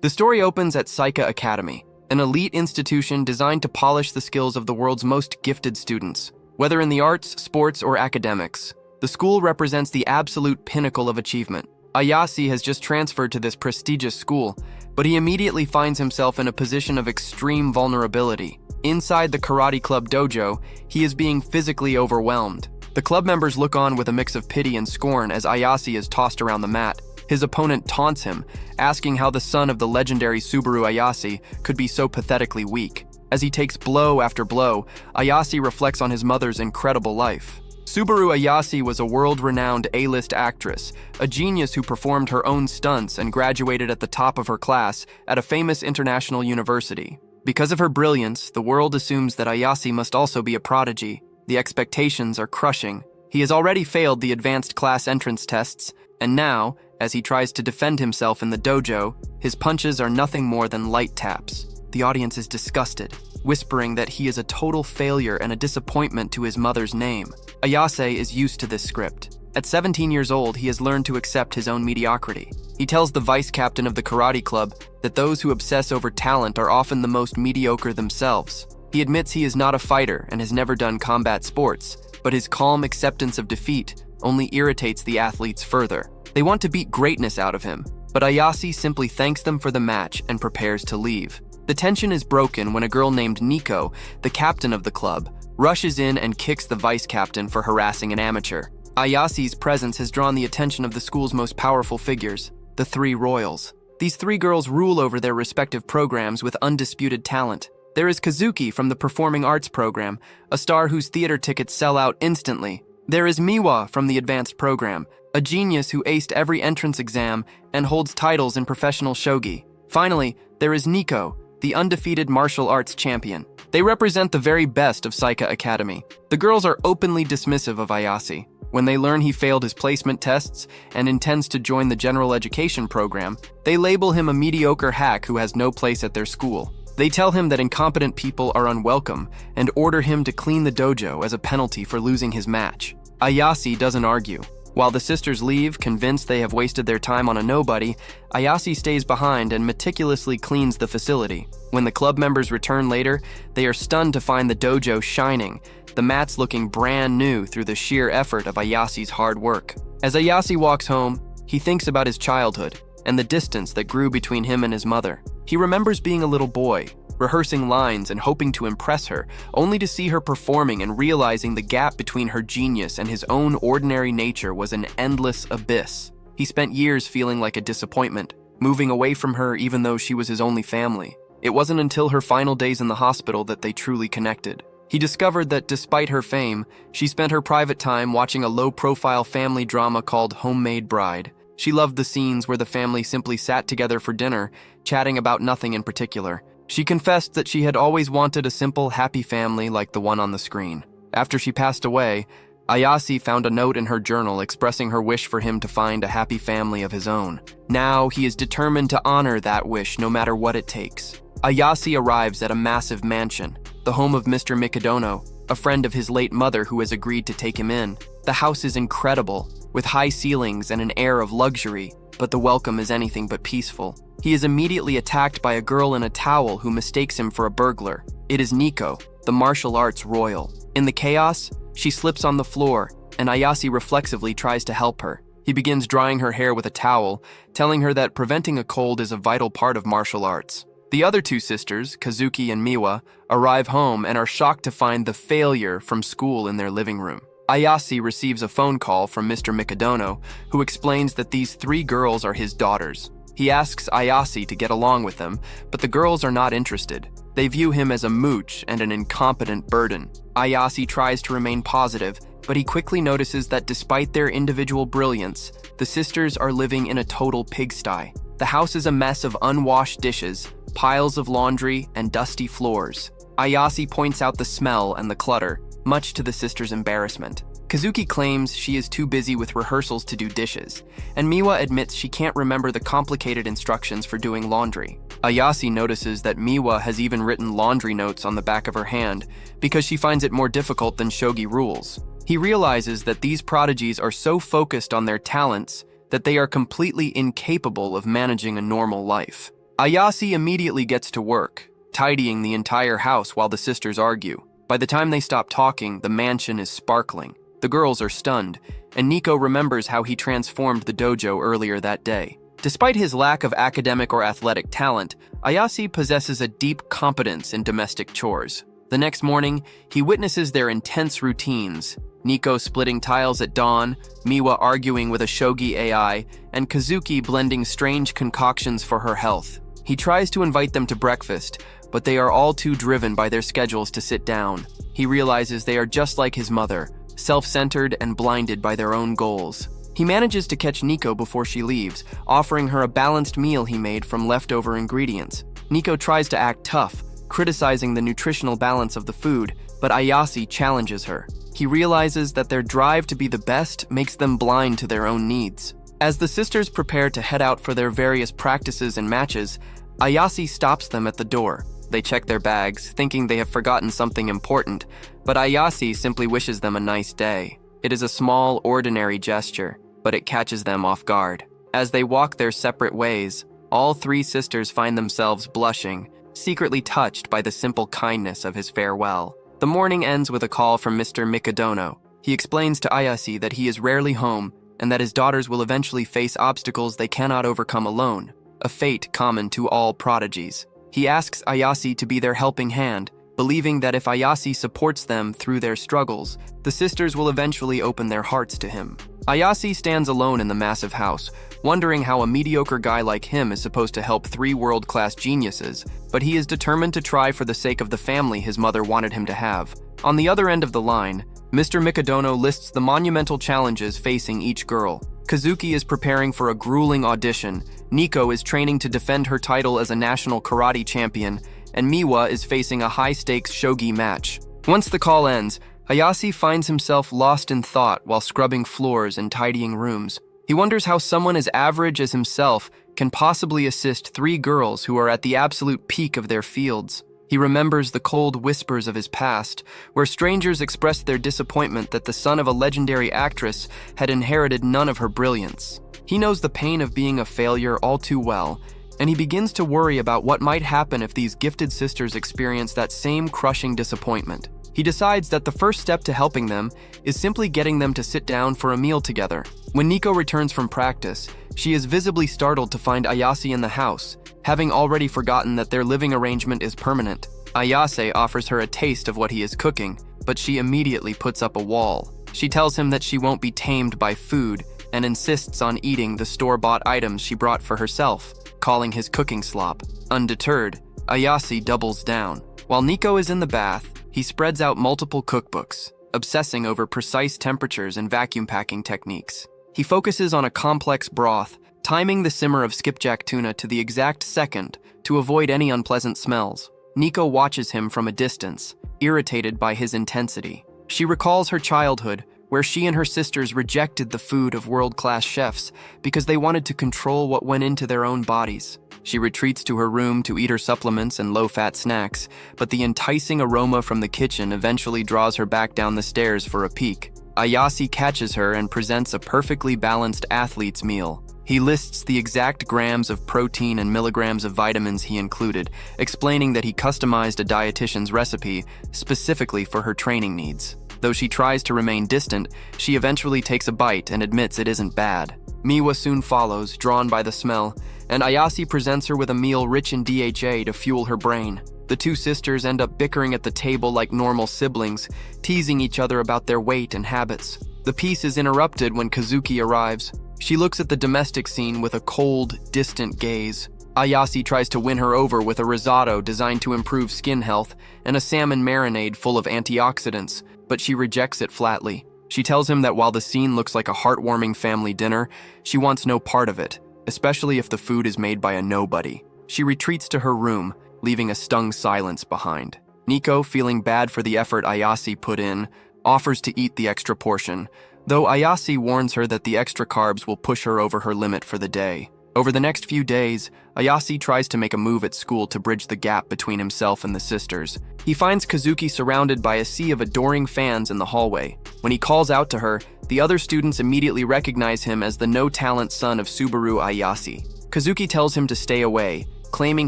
The story opens at Saika Academy, an elite institution designed to polish the skills of the world's most gifted students. Whether in the arts, sports, or academics, the school represents the absolute pinnacle of achievement. Ayase has just transferred to this prestigious school, but he immediately finds himself in a position of extreme vulnerability. Inside the karate club dojo, he is being physically overwhelmed. The club members look on with a mix of pity and scorn as Ayase is tossed around the mat. His opponent taunts him, asking how the son of the legendary Subaru Ayase could be so pathetically weak. As he takes blow after blow, Ayase reflects on his mother's incredible life. Subaru Ayase was a world-renowned A-list actress, a genius who performed her own stunts and graduated at the top of her class at a famous international university. Because of her brilliance, the world assumes that Ayase must also be a prodigy. The expectations are crushing. He has already failed the advanced class entrance tests, and now, as he tries to defend himself in the dojo, his punches are nothing more than light taps. The audience is disgusted, whispering that he is a total failure and a disappointment to his mother's name. Ayase is used to this script. At 17 years old, he has learned to accept his own mediocrity. He tells the vice captain of the karate club that those who obsess over talent are often the most mediocre themselves. He admits he is not a fighter and has never done combat sports, but his calm acceptance of defeat only irritates the athletes further. They want to beat greatness out of him, but Ayase simply thanks them for the match and prepares to leave. The tension is broken when a girl named Nico, the captain of the club, rushes in and kicks the vice captain for harassing an amateur. Ayase's presence has drawn the attention of the school's most powerful figures, the three royals. These three girls rule over their respective programs with undisputed talent. There is Kazuki from the Performing Arts program, a star whose theater tickets sell out instantly. There is Miwa from the Advanced program, a genius who aced every entrance exam and holds titles in professional shogi. Finally, there is Nico, the undefeated martial arts champion. They represent the very best of Saika Academy. The girls are openly dismissive of Ayase. When they learn he failed his placement tests and intends to join the general education program, they label him a mediocre hack who has no place at their school. They tell him that incompetent people are unwelcome and order him to clean the dojo as a penalty for losing his match. Ayase doesn't argue. While the sisters leave, convinced they have wasted their time on a nobody, Ayase stays behind and meticulously cleans the facility. When the club members return later, they are stunned to find the dojo shining, the mats looking brand new through the sheer effort of Ayase's hard work. As Ayase walks home, he thinks about his childhood and the distance that grew between him and his mother. He remembers being a little boy, rehearsing lines and hoping to impress her, only to see her performing and realizing the gap between her genius and his own ordinary nature was an endless abyss. He spent years feeling like a disappointment, moving away from her even though she was his only family. It wasn't until her final days in the hospital that they truly connected. He discovered that despite her fame, she spent her private time watching a low-profile family drama called Homemade Bride. She loved the scenes where the family simply sat together for dinner, chatting about nothing in particular. She confessed that she had always wanted a simple, happy family like the one on the screen. After she passed away, Ayase found a note in her journal expressing her wish for him to find a happy family of his own. Now, he is determined to honor that wish no matter what it takes. Ayase arrives at a massive mansion, the home of Mr. Mikadono, a friend of his late mother who has agreed to take him in. The house is incredible, with high ceilings and an air of luxury, but the welcome is anything but peaceful. He is immediately attacked by a girl in a towel who mistakes him for a burglar. It is Nico, the martial arts royal. In the chaos, she slips on the floor, and Ayase reflexively tries to help her. He begins drying her hair with a towel, telling her that preventing a cold is a vital part of martial arts. The other two sisters, Kazuki and Miwa, arrive home and are shocked to find the failure from school in their living room. Ayase receives a phone call from Mr. Mikadono, who explains that these three girls are his daughters. He asks Ayase to get along with them, but the girls are not interested. They view him as a mooch and an incompetent burden. Ayase tries to remain positive, but he quickly notices that despite their individual brilliance, the sisters are living in a total pigsty. The house is a mess of unwashed dishes, piles of laundry, and dusty floors. Ayase points out the smell and the clutter, much to the sisters' embarrassment. Kazuki claims she is too busy with rehearsals to do dishes, and Miwa admits she can't remember the complicated instructions for doing laundry. Ayase notices that Miwa has even written laundry notes on the back of her hand because she finds it more difficult than shogi rules. He realizes that these prodigies are so focused on their talents that they are completely incapable of managing a normal life. Ayase immediately gets to work, tidying the entire house while the sisters argue. By the time they stop talking, the mansion is sparkling. The girls are stunned, and Nico remembers how he transformed the dojo earlier that day. Despite his lack of academic or athletic talent, Ayase possesses a deep competence in domestic chores. The next morning, he witnesses their intense routines: Nico splitting tiles at dawn, Miwa arguing with a shogi AI, and Kazuki blending strange concoctions for her health. He tries to invite them to breakfast, but they are all too driven by their schedules to sit down. He realizes they are just like his mother, self-centered and blinded by their own goals. He manages to catch Nico before she leaves, offering her a balanced meal he made from leftover ingredients. Nico tries to act tough, criticizing the nutritional balance of the food, but Ayase challenges her. He realizes that their drive to be the best makes them blind to their own needs. As the sisters prepare to head out for their various practices and matches, Ayase stops them at the door. They check their bags, thinking they have forgotten something important, but Ayase simply wishes them a nice day. It is a small, ordinary gesture, but it catches them off guard. As they walk their separate ways, all three sisters find themselves blushing, secretly touched by the simple kindness of his farewell. The morning ends with a call from Mr. Mikadono. He explains to Ayase that he is rarely home and that his daughters will eventually face obstacles they cannot overcome alone, a fate common to all prodigies. He asks Ayase to be their helping hand, believing that if Ayase supports them through their struggles, the sisters will eventually open their hearts to him. Ayase stands alone in the massive house, wondering how a mediocre guy like him is supposed to help three world-class geniuses, but he is determined to try for the sake of the family his mother wanted him to have. On the other end of the line, Mr. Mikadono lists the monumental challenges facing each girl. Kazuki is preparing for a grueling audition, Nico is training to defend her title as a national karate champion, and Miwa is facing a high-stakes shogi match. Once the call ends, Ayase finds himself lost in thought while scrubbing floors and tidying rooms. He wonders how someone as average as himself can possibly assist three girls who are at the absolute peak of their fields. He remembers the cold whispers of his past, where strangers expressed their disappointment that the son of a legendary actress had inherited none of her brilliance. He knows the pain of being a failure all too well, and he begins to worry about what might happen if these gifted sisters experience that same crushing disappointment. He decides that the first step to helping them is simply getting them to sit down for a meal together. When Nico returns from practice, she is visibly startled to find Ayase in the house, having already forgotten that their living arrangement is permanent. Ayase offers her a taste of what he is cooking, but she immediately puts up a wall. She tells him that she won't be tamed by food and insists on eating the store-bought items she brought for herself, calling his cooking slop. Undeterred, Ayase doubles down. While Nico is in the bath, he spreads out multiple cookbooks, obsessing over precise temperatures and vacuum packing techniques. He focuses on a complex broth, timing the simmer of skipjack tuna to the exact second to avoid any unpleasant smells. Nico watches him from a distance, irritated by his intensity. She recalls her childhood, where she and her sisters rejected the food of world-class chefs because they wanted to control what went into their own bodies. She retreats to her room to eat her supplements and low-fat snacks, but the enticing aroma from the kitchen eventually draws her back down the stairs for a peek. Ayase catches her and presents a perfectly balanced athlete's meal. He lists the exact grams of protein and milligrams of vitamins he included, explaining that he customized a dietitian's recipe specifically for her training needs. Though she tries to remain distant, she eventually takes a bite and admits it isn't bad. Miwa soon follows, drawn by the smell, and Ayase presents her with a meal rich in DHA to fuel her brain. The two sisters end up bickering at the table like normal siblings, teasing each other about their weight and habits. The peace is interrupted when Kazuki arrives. She looks at the domestic scene with a cold, distant gaze. Ayase tries to win her over with a risotto designed to improve skin health and a salmon marinade full of antioxidants, but she rejects it flatly. She tells him that while the scene looks like a heartwarming family dinner, she wants no part of it, especially if the food is made by a nobody. She retreats to her room, leaving a stung silence behind. Nico, feeling bad for the effort Ayase put in, offers to eat the extra portion, though Ayase warns her that the extra carbs will push her over her limit for the day. Over the next few days, Ayase tries to make a move at school to bridge the gap between himself and the sisters. He finds Kazuki surrounded by a sea of adoring fans in the hallway. When he calls out to her, the other students immediately recognize him as the no-talent son of Subaru Ayase. Kazuki tells him to stay away, claiming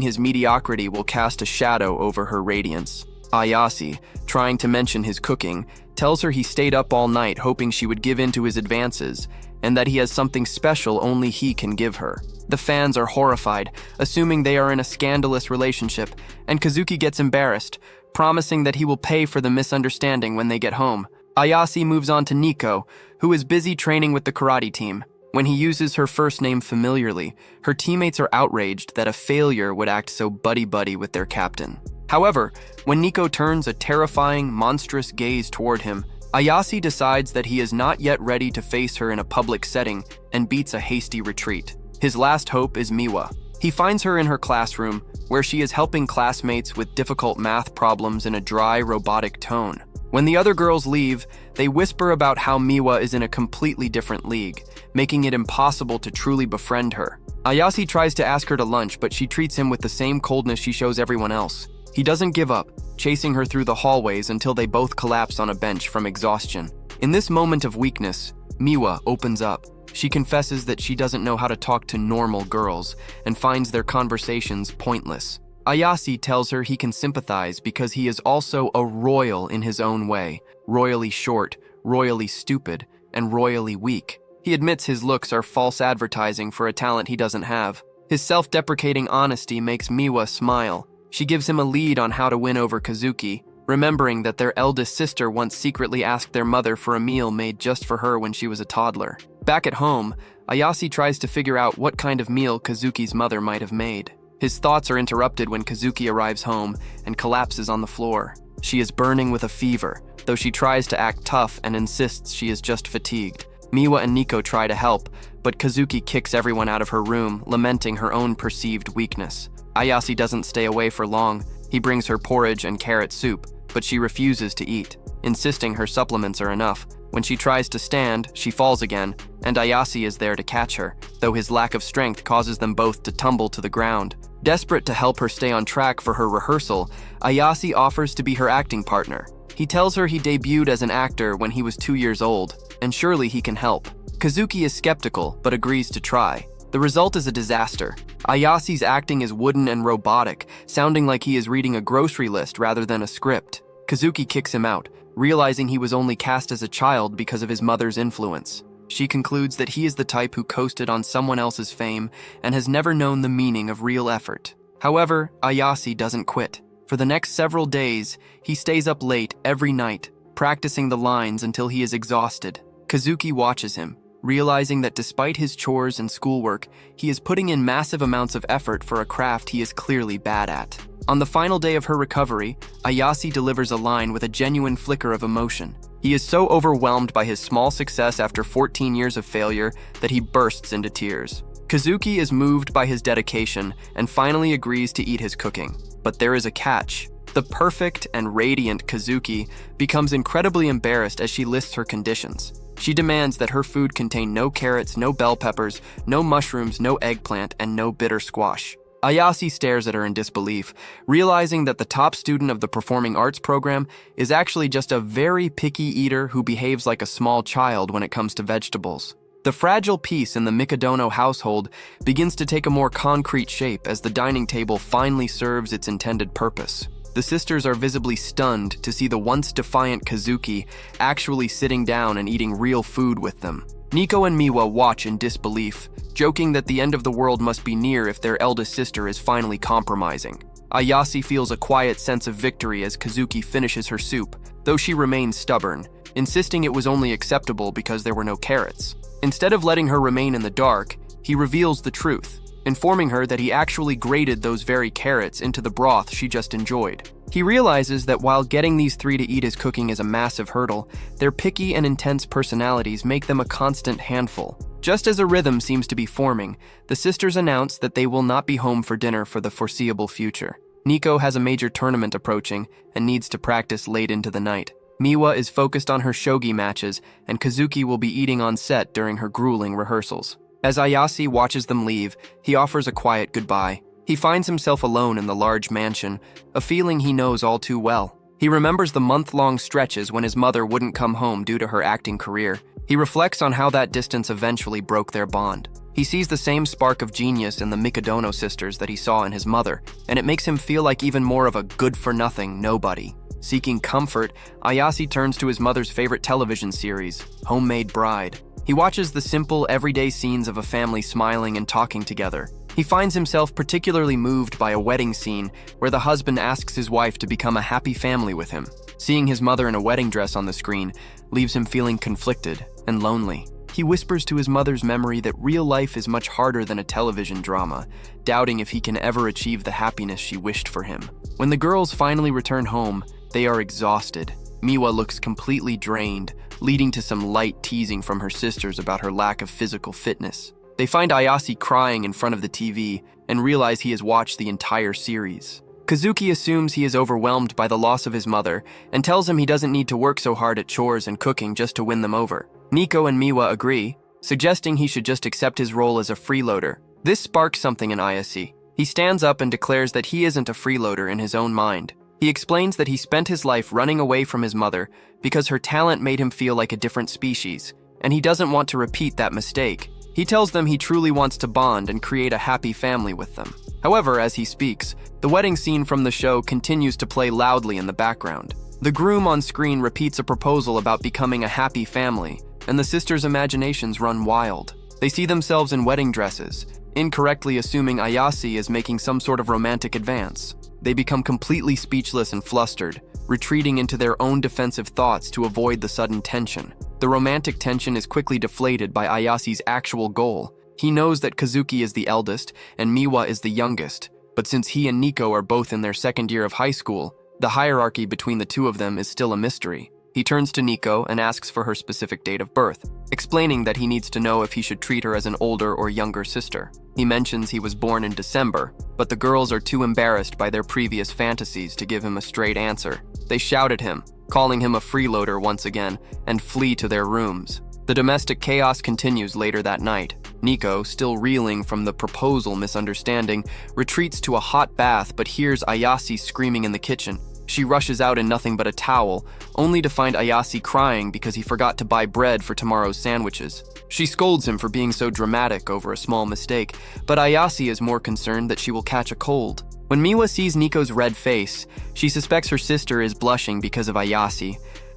his mediocrity will cast a shadow over her radiance. Ayase, trying to mention his cooking, tells her he stayed up all night hoping she would give in to his advances, and that he has something special only he can give her. The fans are horrified, assuming they are in a scandalous relationship, and Kazuki gets embarrassed, promising that he will pay for the misunderstanding when they get home. Ayase moves on to Nico, who is busy training with the karate team. When he uses her first name familiarly, her teammates are outraged that a failure would act so buddy-buddy with their captain. However, when Nico turns a terrifying, monstrous gaze toward him, Ayase decides that he is not yet ready to face her in a public setting and beats a hasty retreat. His last hope is Miwa. He finds her in her classroom, where she is helping classmates with difficult math problems in a dry, robotic tone. When the other girls leave, they whisper about how Miwa is in a completely different league, making it impossible to truly befriend her. Ayase tries to ask her to lunch, but she treats him with the same coldness she shows everyone else. He doesn't give up, chasing her through the hallways until they both collapse on a bench from exhaustion. In this moment of weakness, Miwa opens up. She confesses that she doesn't know how to talk to normal girls and finds their conversations pointless. Ayase tells her he can sympathize because he is also a royal in his own way, royally short, royally stupid, and royally weak. He admits his looks are false advertising for a talent he doesn't have. His self-deprecating honesty makes Miwa smile. She gives him a lead on how to win over Kazuki, remembering that their eldest sister once secretly asked their mother for a meal made just for her when she was a toddler. Back at home, Ayase tries to figure out what kind of meal Kazuki's mother might have made. His thoughts are interrupted when Kazuki arrives home and collapses on the floor. She is burning with a fever, though she tries to act tough and insists she is just fatigued. Miwa and Nico try to help, but Kazuki kicks everyone out of her room, lamenting her own perceived weakness. Ayase doesn't stay away for long. He brings her porridge and carrot soup, but she refuses to eat, insisting her supplements are enough. When she tries to stand, she falls again, and Ayase is there to catch her, though his lack of strength causes them both to tumble to the ground. Desperate to help her stay on track for her rehearsal, Ayase offers to be her acting partner. He tells her he debuted as an actor when he was 2 years old, and surely he can help. Kazuki is skeptical, but agrees to try. The result is a disaster. Ayase's acting is wooden and robotic, sounding like he is reading a grocery list rather than a script. Kazuki kicks him out, realizing he was only cast as a child because of his mother's influence. She concludes that he is the type who coasted on someone else's fame and has never known the meaning of real effort. However, Ayase doesn't quit. For the next several days, he stays up late every night, practicing the lines until he is exhausted. Kazuki watches him, realizing that despite his chores and schoolwork, he is putting in massive amounts of effort for a craft he is clearly bad at. On the final day of her recovery, Ayase delivers a line with a genuine flicker of emotion. He is so overwhelmed by his small success after 14 years of failure that he bursts into tears. Kazuki is moved by his dedication and finally agrees to eat his cooking. But there is a catch. The perfect and radiant Kazuki becomes incredibly embarrassed as she lists her conditions. She demands that her food contain no carrots, no bell peppers, no mushrooms, no eggplant, and no bitter squash. Ayase stares at her in disbelief, realizing that the top student of the performing arts program is actually just a very picky eater who behaves like a small child when it comes to vegetables. The fragile peace in the Mikadono household begins to take a more concrete shape as the dining table finally serves its intended purpose. The sisters are visibly stunned to see the once defiant Kazuki actually sitting down and eating real food with them. Nico and Miwa watch in disbelief, joking that the end of the world must be near if their eldest sister is finally compromising. Ayase feels a quiet sense of victory as Kazuki finishes her soup, though she remains stubborn, insisting it was only acceptable because there were no carrots. Instead of letting her remain in the dark, he reveals the truth, informing her that he actually grated those very carrots into the broth she just enjoyed. He realizes that while getting these three to eat his cooking is a massive hurdle, their picky and intense personalities make them a constant handful. Just as a rhythm seems to be forming, the sisters announce that they will not be home for dinner for the foreseeable future. Nico has a major tournament approaching and needs to practice late into the night. Miwa is focused on her shogi matches, and Kazuki will be eating on set during her grueling rehearsals. As Ayase watches them leave, he offers a quiet goodbye. He finds himself alone in the large mansion, a feeling he knows all too well. He remembers the month-long stretches when his mother wouldn't come home due to her acting career. He reflects on how that distance eventually broke their bond. He sees the same spark of genius in the Mikadono sisters that he saw in his mother, and it makes him feel like even more of a good-for-nothing nobody. Seeking comfort, Ayase turns to his mother's favorite television series, Homemade Bride. He watches the simple, everyday scenes of a family smiling and talking together. He finds himself particularly moved by a wedding scene where the husband asks his wife to become a happy family with him. Seeing his mother in a wedding dress on the screen leaves him feeling conflicted and lonely. He whispers to his mother's memory that real life is much harder than a television drama, doubting if he can ever achieve the happiness she wished for him. When the girls finally return home, they are exhausted. Miwa looks completely drained, leading to some light teasing from her sisters about her lack of physical fitness. They find Ayase crying in front of the TV and realize he has watched the entire series. Kazuki assumes he is overwhelmed by the loss of his mother and tells him he doesn't need to work so hard at chores and cooking just to win them over. Nico and Miwa agree, suggesting he should just accept his role as a freeloader. This sparks something in Ayase. He stands up and declares that he isn't a freeloader in his own mind. He explains that he spent his life running away from his mother because her talent made him feel like a different species, and he doesn't want to repeat that mistake. He tells them he truly wants to bond and create a happy family with them. However, as he speaks, the wedding scene from the show continues to play loudly in the background. The groom on screen repeats a proposal about becoming a happy family, and the sisters' imaginations run wild. They see themselves in wedding dresses, incorrectly assuming Ayase is making some sort of romantic advance. They become completely speechless and flustered, retreating into their own defensive thoughts to avoid the sudden tension. The romantic tension is quickly deflated by Ayase's actual goal. He knows that Kazuki is the eldest and Miwa is the youngest, but since he and Nico are both in their second year of high school, the hierarchy between the two of them is still a mystery. He turns to Nico and asks for her specific date of birth, explaining that he needs to know if he should treat her as an older or younger sister. He mentions he was born in December, but the girls are too embarrassed by their previous fantasies to give him a straight answer. They shout at him, calling him a freeloader once again, and flee to their rooms. The domestic chaos continues later that night. Nico, still reeling from the proposal misunderstanding, retreats to a hot bath but hears Ayase screaming in the kitchen. She rushes out in nothing but a towel, only to find Ayase crying because he forgot to buy bread for tomorrow's sandwiches. She scolds him for being so dramatic over a small mistake, but Ayase is more concerned that she will catch a cold. When Miwa sees Nico's red face, she suspects her sister is blushing because of Ayase,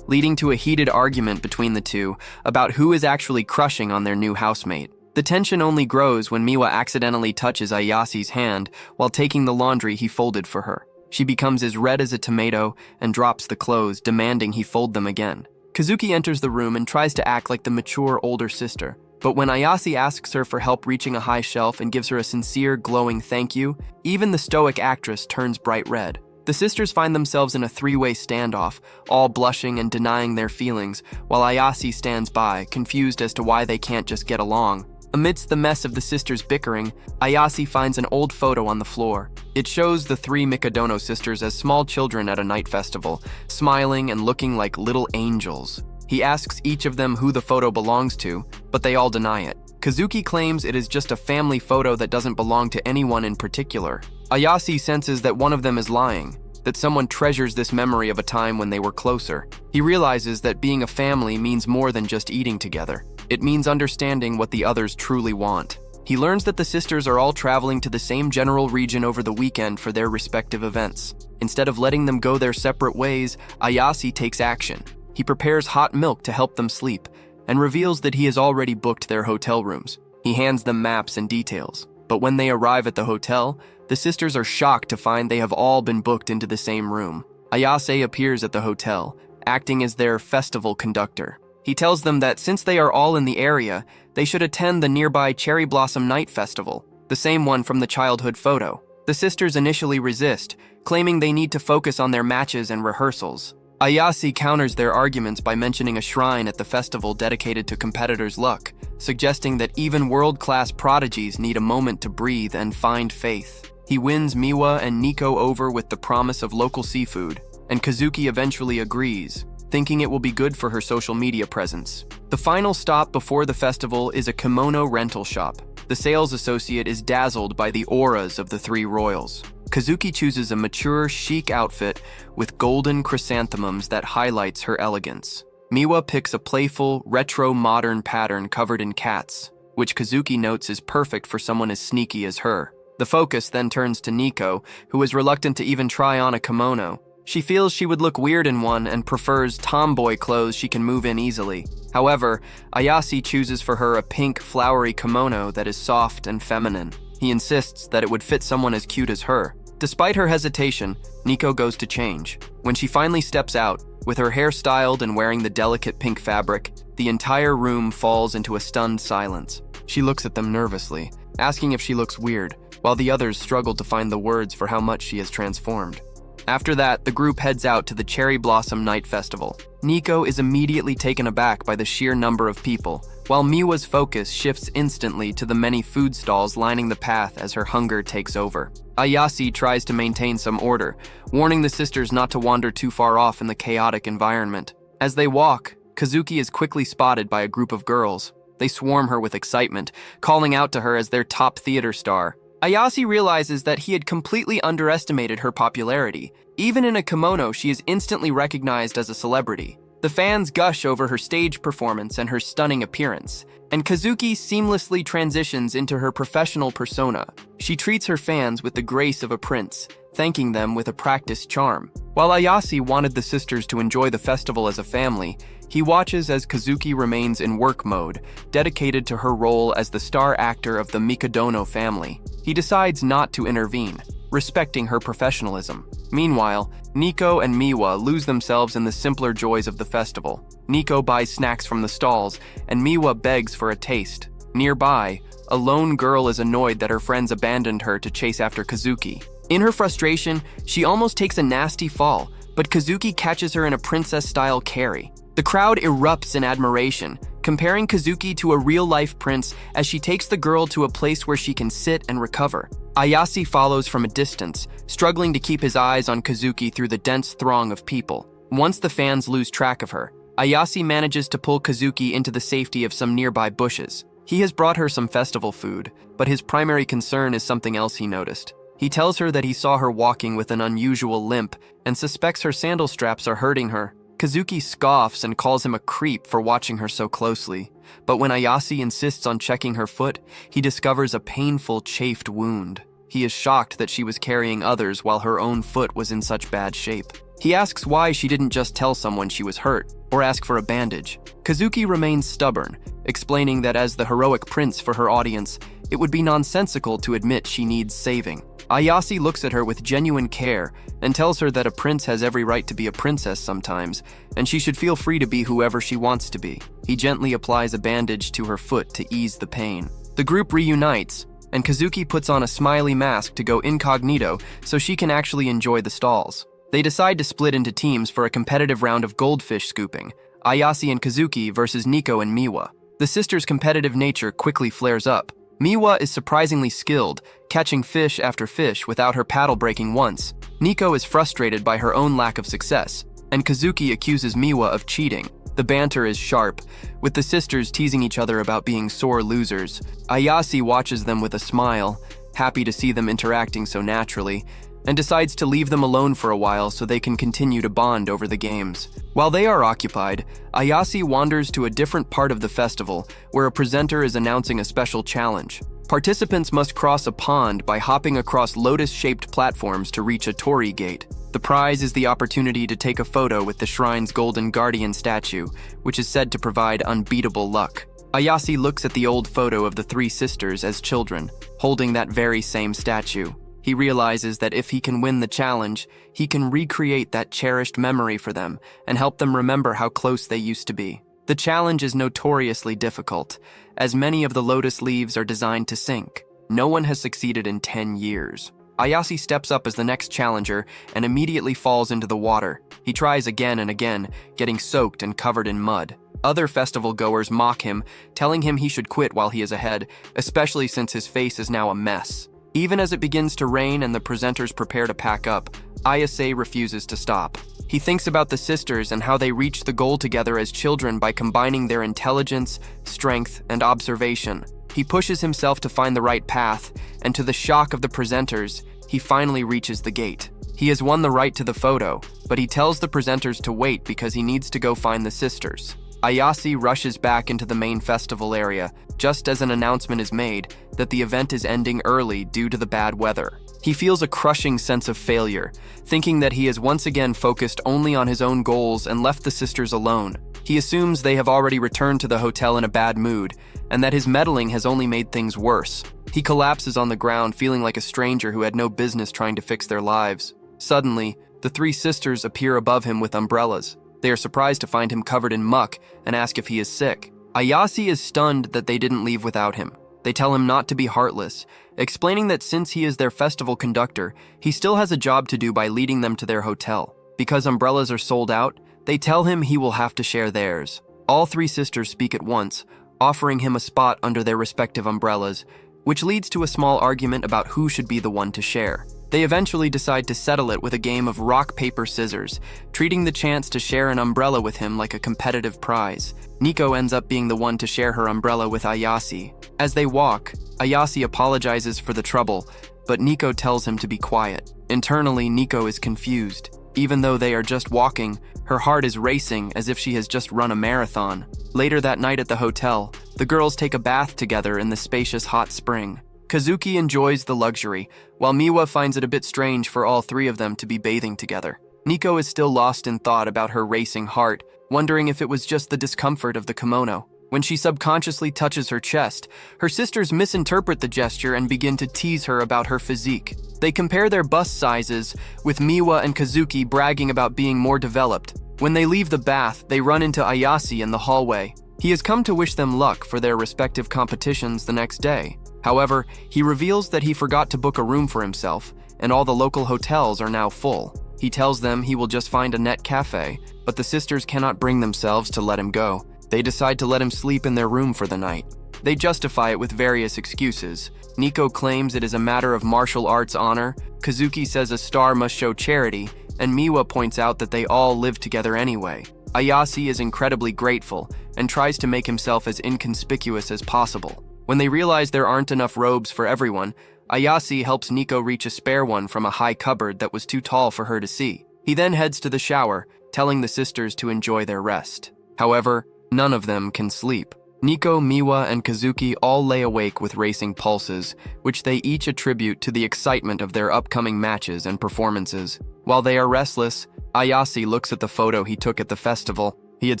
leading to a heated argument between the two about who is actually crushing on their new housemate. The tension only grows when Miwa accidentally touches Ayase's hand while taking the laundry he folded for her. She becomes as red as a tomato and drops the clothes, demanding he fold them again. Kazuki enters the room and tries to act like the mature older sister, but when Ayase asks her for help reaching a high shelf and gives her a sincere, glowing thank you, even the stoic actress turns bright red. The sisters find themselves in a three-way standoff, all blushing and denying their feelings, while Ayase stands by, confused as to why they can't just get along. Amidst the mess of the sisters' bickering, Ayase finds an old photo on the floor. It shows the three Mikadono sisters as small children at a night festival, smiling and looking like little angels. He asks each of them who the photo belongs to, but they all deny it. Kazuki claims it is just a family photo that doesn't belong to anyone in particular. Ayase senses that one of them is lying, that someone treasures this memory of a time when they were closer. He realizes that being a family means more than just eating together. It means understanding what the others truly want. He learns that the sisters are all traveling to the same general region over the weekend for their respective events. Instead of letting them go their separate ways, Ayase takes action. He prepares hot milk to help them sleep, and reveals that he has already booked their hotel rooms. He hands them maps and details, but when they arrive at the hotel, the sisters are shocked to find they have all been booked into the same room. Ayase appears at the hotel, acting as their festival conductor. He tells them that since they are all in the area, they should attend the nearby Cherry Blossom Night Festival, the same one from the childhood photo. The sisters initially resist, claiming they need to focus on their matches and rehearsals. Ayase counters their arguments by mentioning a shrine at the festival dedicated to competitors' luck, suggesting that even world-class prodigies need a moment to breathe and find faith. He wins Miwa and Nico over with the promise of local seafood, and Kazuki eventually agrees, thinking it will be good for her social media presence. The final stop before the festival is a kimono rental shop. The sales associate is dazzled by the auras of the three royals. Kazuki chooses a mature, chic outfit with golden chrysanthemums that highlights her elegance. Miwa picks a playful, retro-modern pattern covered in cats. which Kazuki notes is perfect for someone as sneaky as her. The focus then turns to Nico, who is reluctant to even try on a kimono. She feels she would look weird in one and prefers tomboy clothes she can move in easily. However, Ayase chooses for her a pink, flowery kimono that is soft and feminine. He insists that it would fit someone as cute as her. Despite her hesitation, Nico goes to change. When she finally steps out, with her hair styled and wearing the delicate pink fabric, the entire room falls into a stunned silence. She looks at them nervously, asking if she looks weird, while the others struggle to find the words for how much she has transformed. After that, the group heads out to the Cherry Blossom Night Festival. Nico is immediately taken aback by the sheer number of people, while Miwa's focus shifts instantly to the many food stalls lining the path as her hunger takes over. Ayase tries to maintain some order, warning the sisters not to wander too far off in the chaotic environment. As they walk, Kazuki is quickly spotted by a group of girls. They swarm her with excitement, calling out to her as their top theater star. Ayase realizes that he had completely underestimated her popularity. Even in a kimono, she is instantly recognized as a celebrity. The fans gush over her stage performance and her stunning appearance, and Kazuki seamlessly transitions into her professional persona. She treats her fans with the grace of a prince, thanking them with a practiced charm. While Ayase wanted the sisters to enjoy the festival as a family, he watches as Kazuki remains in work mode, dedicated to her role as the star actor of the Mikadono family. He decides not to intervene, respecting her professionalism. Meanwhile, Nico and Miwa lose themselves in the simpler joys of the festival. Nico buys snacks from the stalls, and Miwa begs for a taste. Nearby, a lone girl is annoyed that her friends abandoned her to chase after Kazuki. In her frustration, she almost takes a nasty fall, but Kazuki catches her in a princess-style carry. The crowd erupts in admiration, comparing Kazuki to a real-life prince as she takes the girl to a place where she can sit and recover. Ayase follows from a distance, struggling to keep his eyes on Kazuki through the dense throng of people. Once the fans lose track of her, Ayase manages to pull Kazuki into the safety of some nearby bushes. He has brought her some festival food, but his primary concern is something else he noticed. He tells her that he saw her walking with an unusual limp and suspects her sandal straps are hurting her. Kazuki scoffs and calls him a creep for watching her so closely. But when Ayase insists on checking her foot, he discovers a painful, chafed wound. He is shocked that she was carrying others while her own foot was in such bad shape. He asks why she didn't just tell someone she was hurt, or ask for a bandage. Kazuki remains stubborn, explaining that as the heroic prince for her audience, it would be nonsensical to admit she needs saving. Ayase looks at her with genuine care and tells her that a prince has every right to be a princess sometimes, and she should feel free to be whoever she wants to be. He gently applies a bandage to her foot to ease the pain. The group reunites, and Kazuki puts on a smiley mask to go incognito so she can actually enjoy the stalls. They decide to split into teams for a competitive round of goldfish scooping, Ayase and Kazuki versus Nico and Miwa. The sisters' competitive nature quickly flares up. Miwa is surprisingly skilled, catching fish after fish without her paddle breaking once. Nico is frustrated by her own lack of success, and Kazuki accuses Miwa of cheating. The banter is sharp, with the sisters teasing each other about being sore losers. Ayase watches them with a smile, happy to see them interacting so naturally, and decides to leave them alone for a while so they can continue to bond over the games. While they are occupied, Ayase wanders to a different part of the festival where a presenter is announcing a special challenge. Participants must cross a pond by hopping across lotus-shaped platforms to reach a torii gate. The prize is the opportunity to take a photo with the shrine's golden guardian statue, which is said to provide unbeatable luck. Ayase looks at the old photo of the three sisters as children, holding that very same statue. He realizes that if he can win the challenge, he can recreate that cherished memory for them and help them remember how close they used to be. The challenge is notoriously difficult, as many of the lotus leaves are designed to sink. No one has succeeded in 10 years. Ayase steps up as the next challenger and immediately falls into the water. He tries again and again, getting soaked and covered in mud. Other festival goers mock him, telling him he should quit while he is ahead, especially since his face is now a mess. Even as it begins to rain and the presenters prepare to pack up, Ayase refuses to stop. He thinks about the sisters and how they reached the goal together as children by combining their intelligence, strength, and observation. He pushes himself to find the right path, and to the shock of the presenters, he finally reaches the gate. He has won the right to the photo, but he tells the presenters to wait because he needs to go find the sisters. Ayase rushes back into the main festival area just as an announcement is made that the event is ending early due to the bad weather. He feels a crushing sense of failure, thinking that he has once again focused only on his own goals and left the sisters alone. He assumes they have already returned to the hotel in a bad mood, and that his meddling has only made things worse. He collapses on the ground, feeling like a stranger who had no business trying to fix their lives. Suddenly, the three sisters appear above him with umbrellas. They are surprised to find him covered in muck and ask if he is sick. Ayase is stunned that they didn't leave without him. They tell him not to be heartless, explaining that since he is their festival conductor, he still has a job to do by leading them to their hotel. Because umbrellas are sold out, they tell him he will have to share theirs. All three sisters speak at once, offering him a spot under their respective umbrellas, which leads to a small argument about who should be the one to share. They eventually decide to settle it with a game of rock, paper, scissors, treating the chance to share an umbrella with him like a competitive prize. Nico ends up being the one to share her umbrella with Ayase. As they walk, Ayase apologizes for the trouble, but Nico tells him to be quiet. Internally, Nico is confused. Even though they are just walking, her heart is racing as if she has just run a marathon. Later that night at the hotel, the girls take a bath together in the spacious hot spring. Kazuki enjoys the luxury, while Miwa finds it a bit strange for all three of them to be bathing together. Nico is still lost in thought about her racing heart, wondering if it was just the discomfort of the kimono. When she subconsciously touches her chest, her sisters misinterpret the gesture and begin to tease her about her physique. They compare their bust sizes, with Miwa and Kazuki bragging about being more developed. When they leave the bath, they run into Ayase in the hallway. He has come to wish them luck for their respective competitions the next day. However, he reveals that he forgot to book a room for himself, and all the local hotels are now full. He tells them he will just find a net cafe, but the sisters cannot bring themselves to let him go. They decide to let him sleep in their room for the night. They justify it with various excuses. Nico claims it is a matter of martial arts honor, Kazuki says a star must show charity, and Miwa points out that they all live together anyway. Ayase is incredibly grateful and tries to make himself as inconspicuous as possible. When they realize there aren't enough robes for everyone, Ayase helps Nico reach a spare one from a high cupboard that was too tall for her to see. He then heads to the shower, telling the sisters to enjoy their rest. However, none of them can sleep. Nico, Miwa, and Kazuki all lay awake with racing pulses, which they each attribute to the excitement of their upcoming matches and performances. While they are restless, Ayase looks at the photo he took at the festival. He had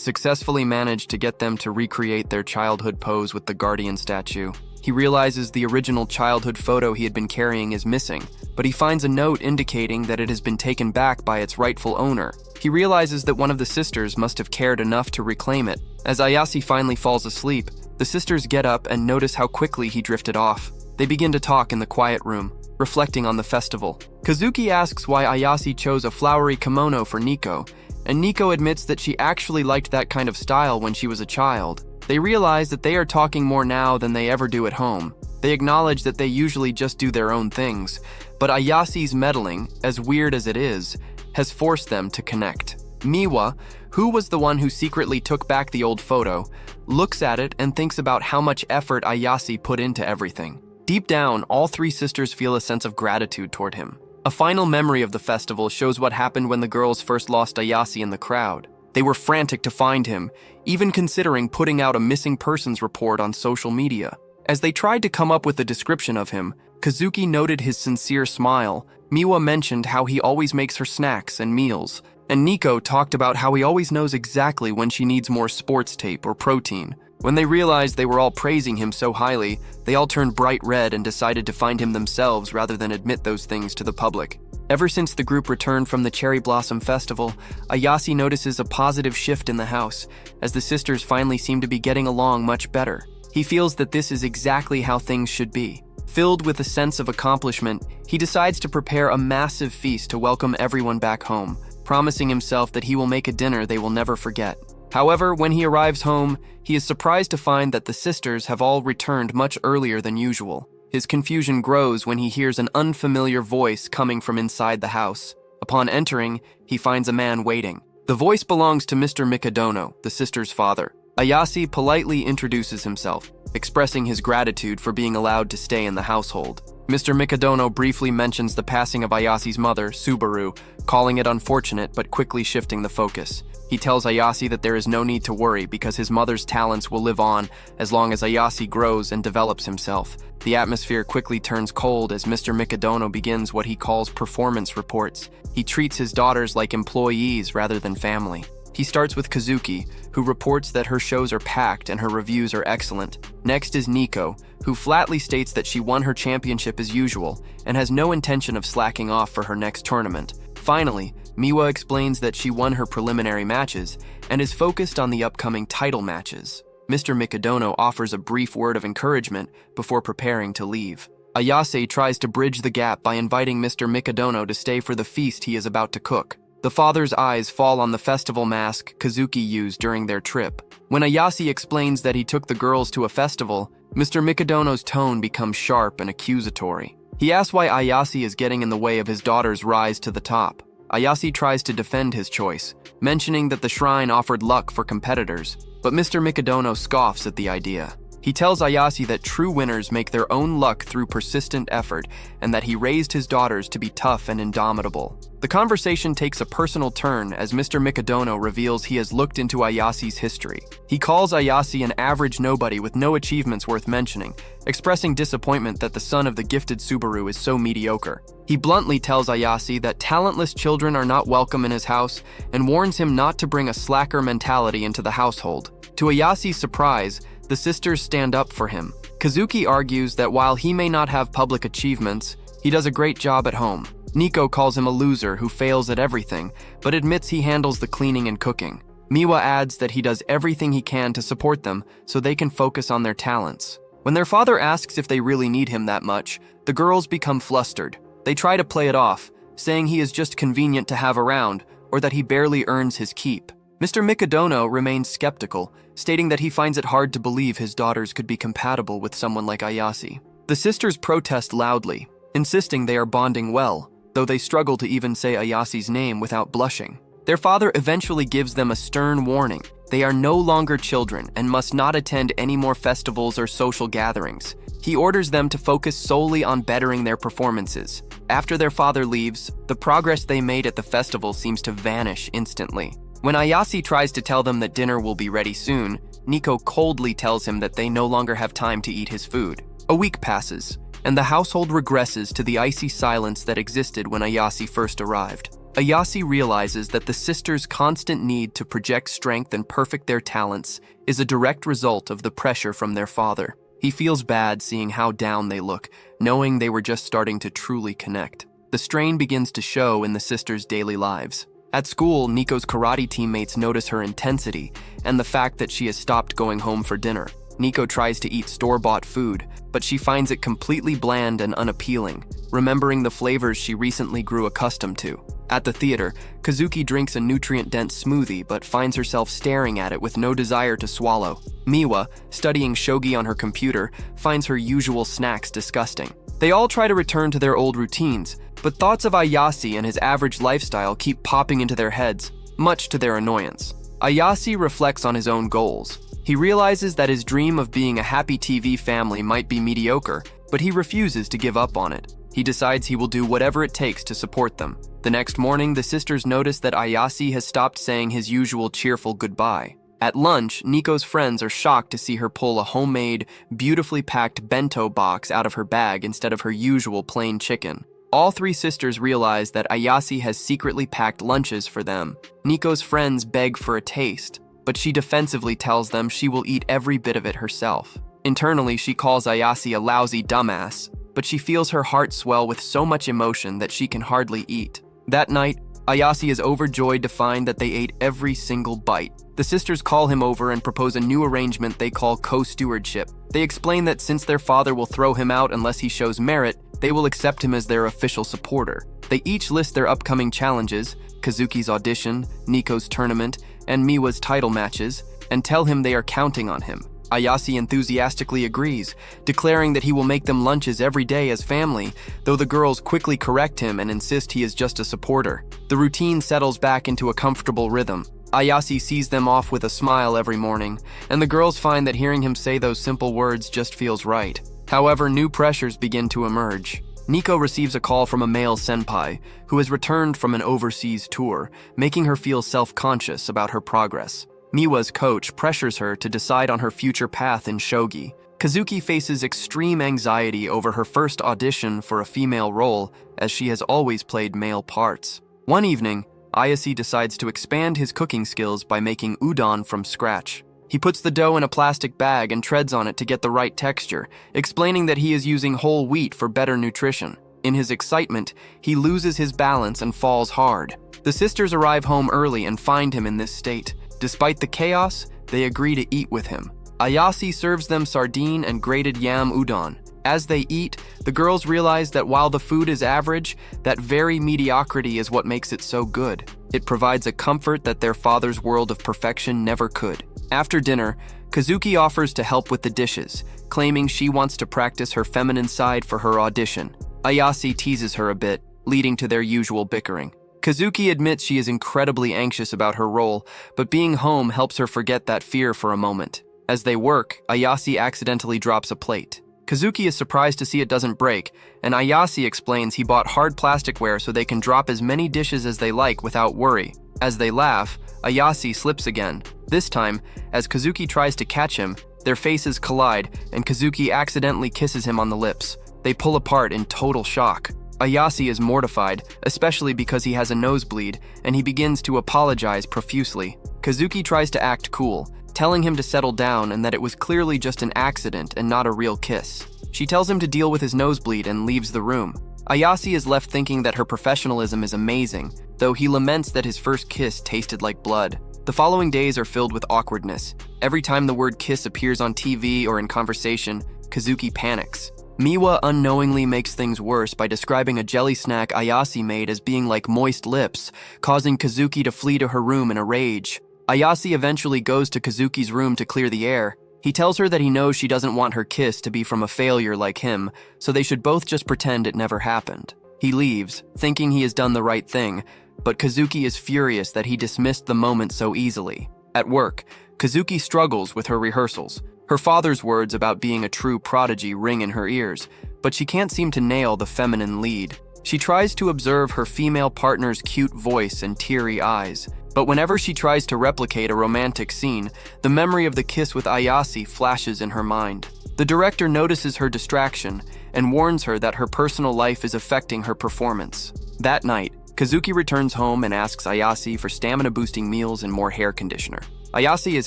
successfully managed to get them to recreate their childhood pose with the Guardian statue. He realizes the original childhood photo he had been carrying is missing, but he finds a note indicating that it has been taken back by its rightful owner. He realizes that one of the sisters must have cared enough to reclaim it. As Ayase finally falls asleep, the sisters get up and notice how quickly he drifted off. They begin to talk in the quiet room, reflecting on the festival. Kazuki asks why Ayase chose a flowery kimono for Nico, and Nico admits that she actually liked that kind of style when she was a child. They realize that they are talking more now than they ever do at home. They acknowledge that they usually just do their own things, but Ayase's meddling, as weird as it is, has forced them to connect. Miwa, who was the one who secretly took back the old photo, looks at it and thinks about how much effort Ayase put into everything. Deep down, all three sisters feel a sense of gratitude toward him. A final memory of the festival shows what happened when the girls first lost Ayase in the crowd. They were frantic to find him, even considering putting out a missing persons report on social media. As they tried to come up with a description of him, Kazuki noted his sincere smile. Miwa mentioned how he always makes her snacks and meals, and Nico talked about how he always knows exactly when she needs more sports tape or protein. When they realized they were all praising him so highly, they all turned bright red and decided to find him themselves rather than admit those things to the public. Ever since the group returned from the Cherry Blossom Festival, Ayase notices a positive shift in the house, as the sisters finally seem to be getting along much better. He feels that this is exactly how things should be. Filled with a sense of accomplishment, he decides to prepare a massive feast to welcome everyone back home, promising himself that he will make a dinner they will never forget. However, when he arrives home, he is surprised to find that the sisters have all returned much earlier than usual. His confusion grows when he hears an unfamiliar voice coming from inside the house. Upon entering, he finds a man waiting. The voice belongs to Mr. Mikadono, the sisters' father. Ayase politely introduces himself, expressing his gratitude for being allowed to stay in the household. Mr. Mikadono briefly mentions the passing of Ayasi's mother, Subaru, calling it unfortunate but quickly shifting the focus. He tells Ayase that there is no need to worry because his mother's talents will live on as long as Ayase grows and develops himself. The atmosphere quickly turns cold as Mr. Mikadono begins what he calls performance reports. He treats his daughters like employees rather than family. He starts with Kazuki, who reports that her shows are packed and her reviews are excellent. Next is Nico, who flatly states that she won her championship as usual and has no intention of slacking off for her next tournament. Finally, Miwa explains that she won her preliminary matches and is focused on the upcoming title matches. Mr. Mikadono offers a brief word of encouragement before preparing to leave. Ayase tries to bridge the gap by inviting Mr. Mikadono to stay for the feast he is about to cook. The father's eyes fall on the festival mask Kazuki used during their trip. When Ayase explains that he took the girls to a festival, Mr. Mikadono's tone becomes sharp and accusatory. He asks why Ayase is getting in the way of his daughter's rise to the top. Ayase tries to defend his choice, mentioning that the shrine offered luck for competitors, but Mr. Mikadono scoffs at the idea. He tells Ayase that true winners make their own luck through persistent effort and that he raised his daughters to be tough and indomitable. The conversation takes a personal turn as Mr. Mikadono reveals he has looked into Ayase's history. He calls Ayase an average nobody with no achievements worth mentioning, expressing disappointment that the son of the gifted Subaru is so mediocre. He bluntly tells Ayase that talentless children are not welcome in his house and warns him not to bring a slacker mentality into the household. To Ayase's surprise, the sisters stand up for him. Kazuki argues that while he may not have public achievements, he does a great job at home. Nico calls him a loser who fails at everything, but admits he handles the cleaning and cooking. Miwa adds that he does everything he can to support them so they can focus on their talents. When their father asks if they really need him that much, the girls become flustered. They try to play it off, saying he is just convenient to have around or that he barely earns his keep. Mr. Mikadono remains skeptical, stating that he finds it hard to believe his daughters could be compatible with someone like Ayase. The sisters protest loudly, insisting they are bonding well, though they struggle to even say Ayase's name without blushing. Their father eventually gives them a stern warning. They are no longer children and must not attend any more festivals or social gatherings. He orders them to focus solely on bettering their performances. After their father leaves, the progress they made at the festival seems to vanish instantly. When Ayase tries to tell them that dinner will be ready soon, Nico coldly tells him that they no longer have time to eat his food. A week passes, and the household regresses to the icy silence that existed when Ayase first arrived. Ayase realizes that the sisters' constant need to project strength and perfect their talents is a direct result of the pressure from their father. He feels bad seeing how down they look, knowing they were just starting to truly connect. The strain begins to show in the sisters' daily lives. At school, Nico's karate teammates notice her intensity and the fact that she has stopped going home for dinner. Nico tries to eat store-bought food, but she finds it completely bland and unappealing, remembering the flavors she recently grew accustomed to. At the theater, Kazuki drinks a nutrient-dense smoothie but finds herself staring at it with no desire to swallow. Miwa, studying shogi on her computer, finds her usual snacks disgusting. They all try to return to their old routines, but thoughts of Ayase and his average lifestyle keep popping into their heads, much to their annoyance. Ayase reflects on his own goals. He realizes that his dream of being a happy TV family might be mediocre, but he refuses to give up on it. He decides he will do whatever it takes to support them. The next morning, the sisters notice that Ayase has stopped saying his usual cheerful goodbye. At lunch, Nico's friends are shocked to see her pull a homemade, beautifully packed bento box out of her bag instead of her usual plain chicken. All three sisters realize that Ayase has secretly packed lunches for them. Nico's friends beg for a taste, but she defensively tells them she will eat every bit of it herself. Internally, she calls Ayase a lousy dumbass, but she feels her heart swell with so much emotion that she can hardly eat. That night, Ayase is overjoyed to find that they ate every single bite. The sisters call him over and propose a new arrangement they call co-stewardship. They explain that since their father will throw him out unless he shows merit, they will accept him as their official supporter. They each list their upcoming challenges, Kazuki's audition, Nico's tournament, and Miwa's title matches, and tell him they are counting on him. Ayase enthusiastically agrees, declaring that he will make them lunches every day as family, though the girls quickly correct him and insist he is just a supporter. The routine settles back into a comfortable rhythm. Ayase sees them off with a smile every morning, and the girls find that hearing him say those simple words just feels right. However, new pressures begin to emerge. Nico receives a call from a male senpai who has returned from an overseas tour, making her feel self-conscious about her progress. Miwa's coach pressures her to decide on her future path in shogi. Kazuki faces extreme anxiety over her first audition for a female role, as she has always played male parts. One evening, Ayase decides to expand his cooking skills by making udon from scratch. He puts the dough in a plastic bag and treads on it to get the right texture, explaining that he is using whole wheat for better nutrition. In his excitement, he loses his balance and falls hard. The sisters arrive home early and find him in this state. Despite the chaos, they agree to eat with him. Ayase serves them sardine and grated yam udon. As they eat, the girls realize that while the food is average, that very mediocrity is what makes it so good. It provides a comfort that their father's world of perfection never could. After dinner, Kazuki offers to help with the dishes, claiming she wants to practice her feminine side for her audition. Ayase teases her a bit, leading to their usual bickering. Kazuki admits she is incredibly anxious about her role, but being home helps her forget that fear for a moment. As they work, Ayase accidentally drops a plate. Kazuki is surprised to see it doesn't break, and Ayase explains he bought hard plasticware so they can drop as many dishes as they like without worry. As they laugh, Ayase slips again. This time, as Kazuki tries to catch him, their faces collide and Kazuki accidentally kisses him on the lips. They pull apart in total shock. Ayase is mortified, especially because he has a nosebleed, and he begins to apologize profusely. Kazuki tries to act cool, telling him to settle down and that it was clearly just an accident and not a real kiss. She tells him to deal with his nosebleed and leaves the room. Ayase is left thinking that her professionalism is amazing, though he laments that his first kiss tasted like blood. The following days are filled with awkwardness. Every time the word kiss appears on TV or in conversation, Kazuki panics. Miwa unknowingly makes things worse by describing a jelly snack Ayase made as being like moist lips, causing Kazuki to flee to her room in a rage. Ayase eventually goes to Kazuki's room to clear the air. He tells her that he knows she doesn't want her kiss to be from a failure like him, so they should both just pretend it never happened. He leaves, thinking he has done the right thing, but Kazuki is furious that he dismissed the moment so easily. At work, Kazuki struggles with her rehearsals. Her father's words about being a true prodigy ring in her ears, but she can't seem to nail the feminine lead. She tries to observe her female partner's cute voice and teary eyes, but whenever she tries to replicate a romantic scene, the memory of the kiss with Ayase flashes in her mind. The director notices her distraction and warns her that her personal life is affecting her performance. That night, Kazuki returns home and asks Ayase for stamina-boosting meals and more hair conditioner. Ayase is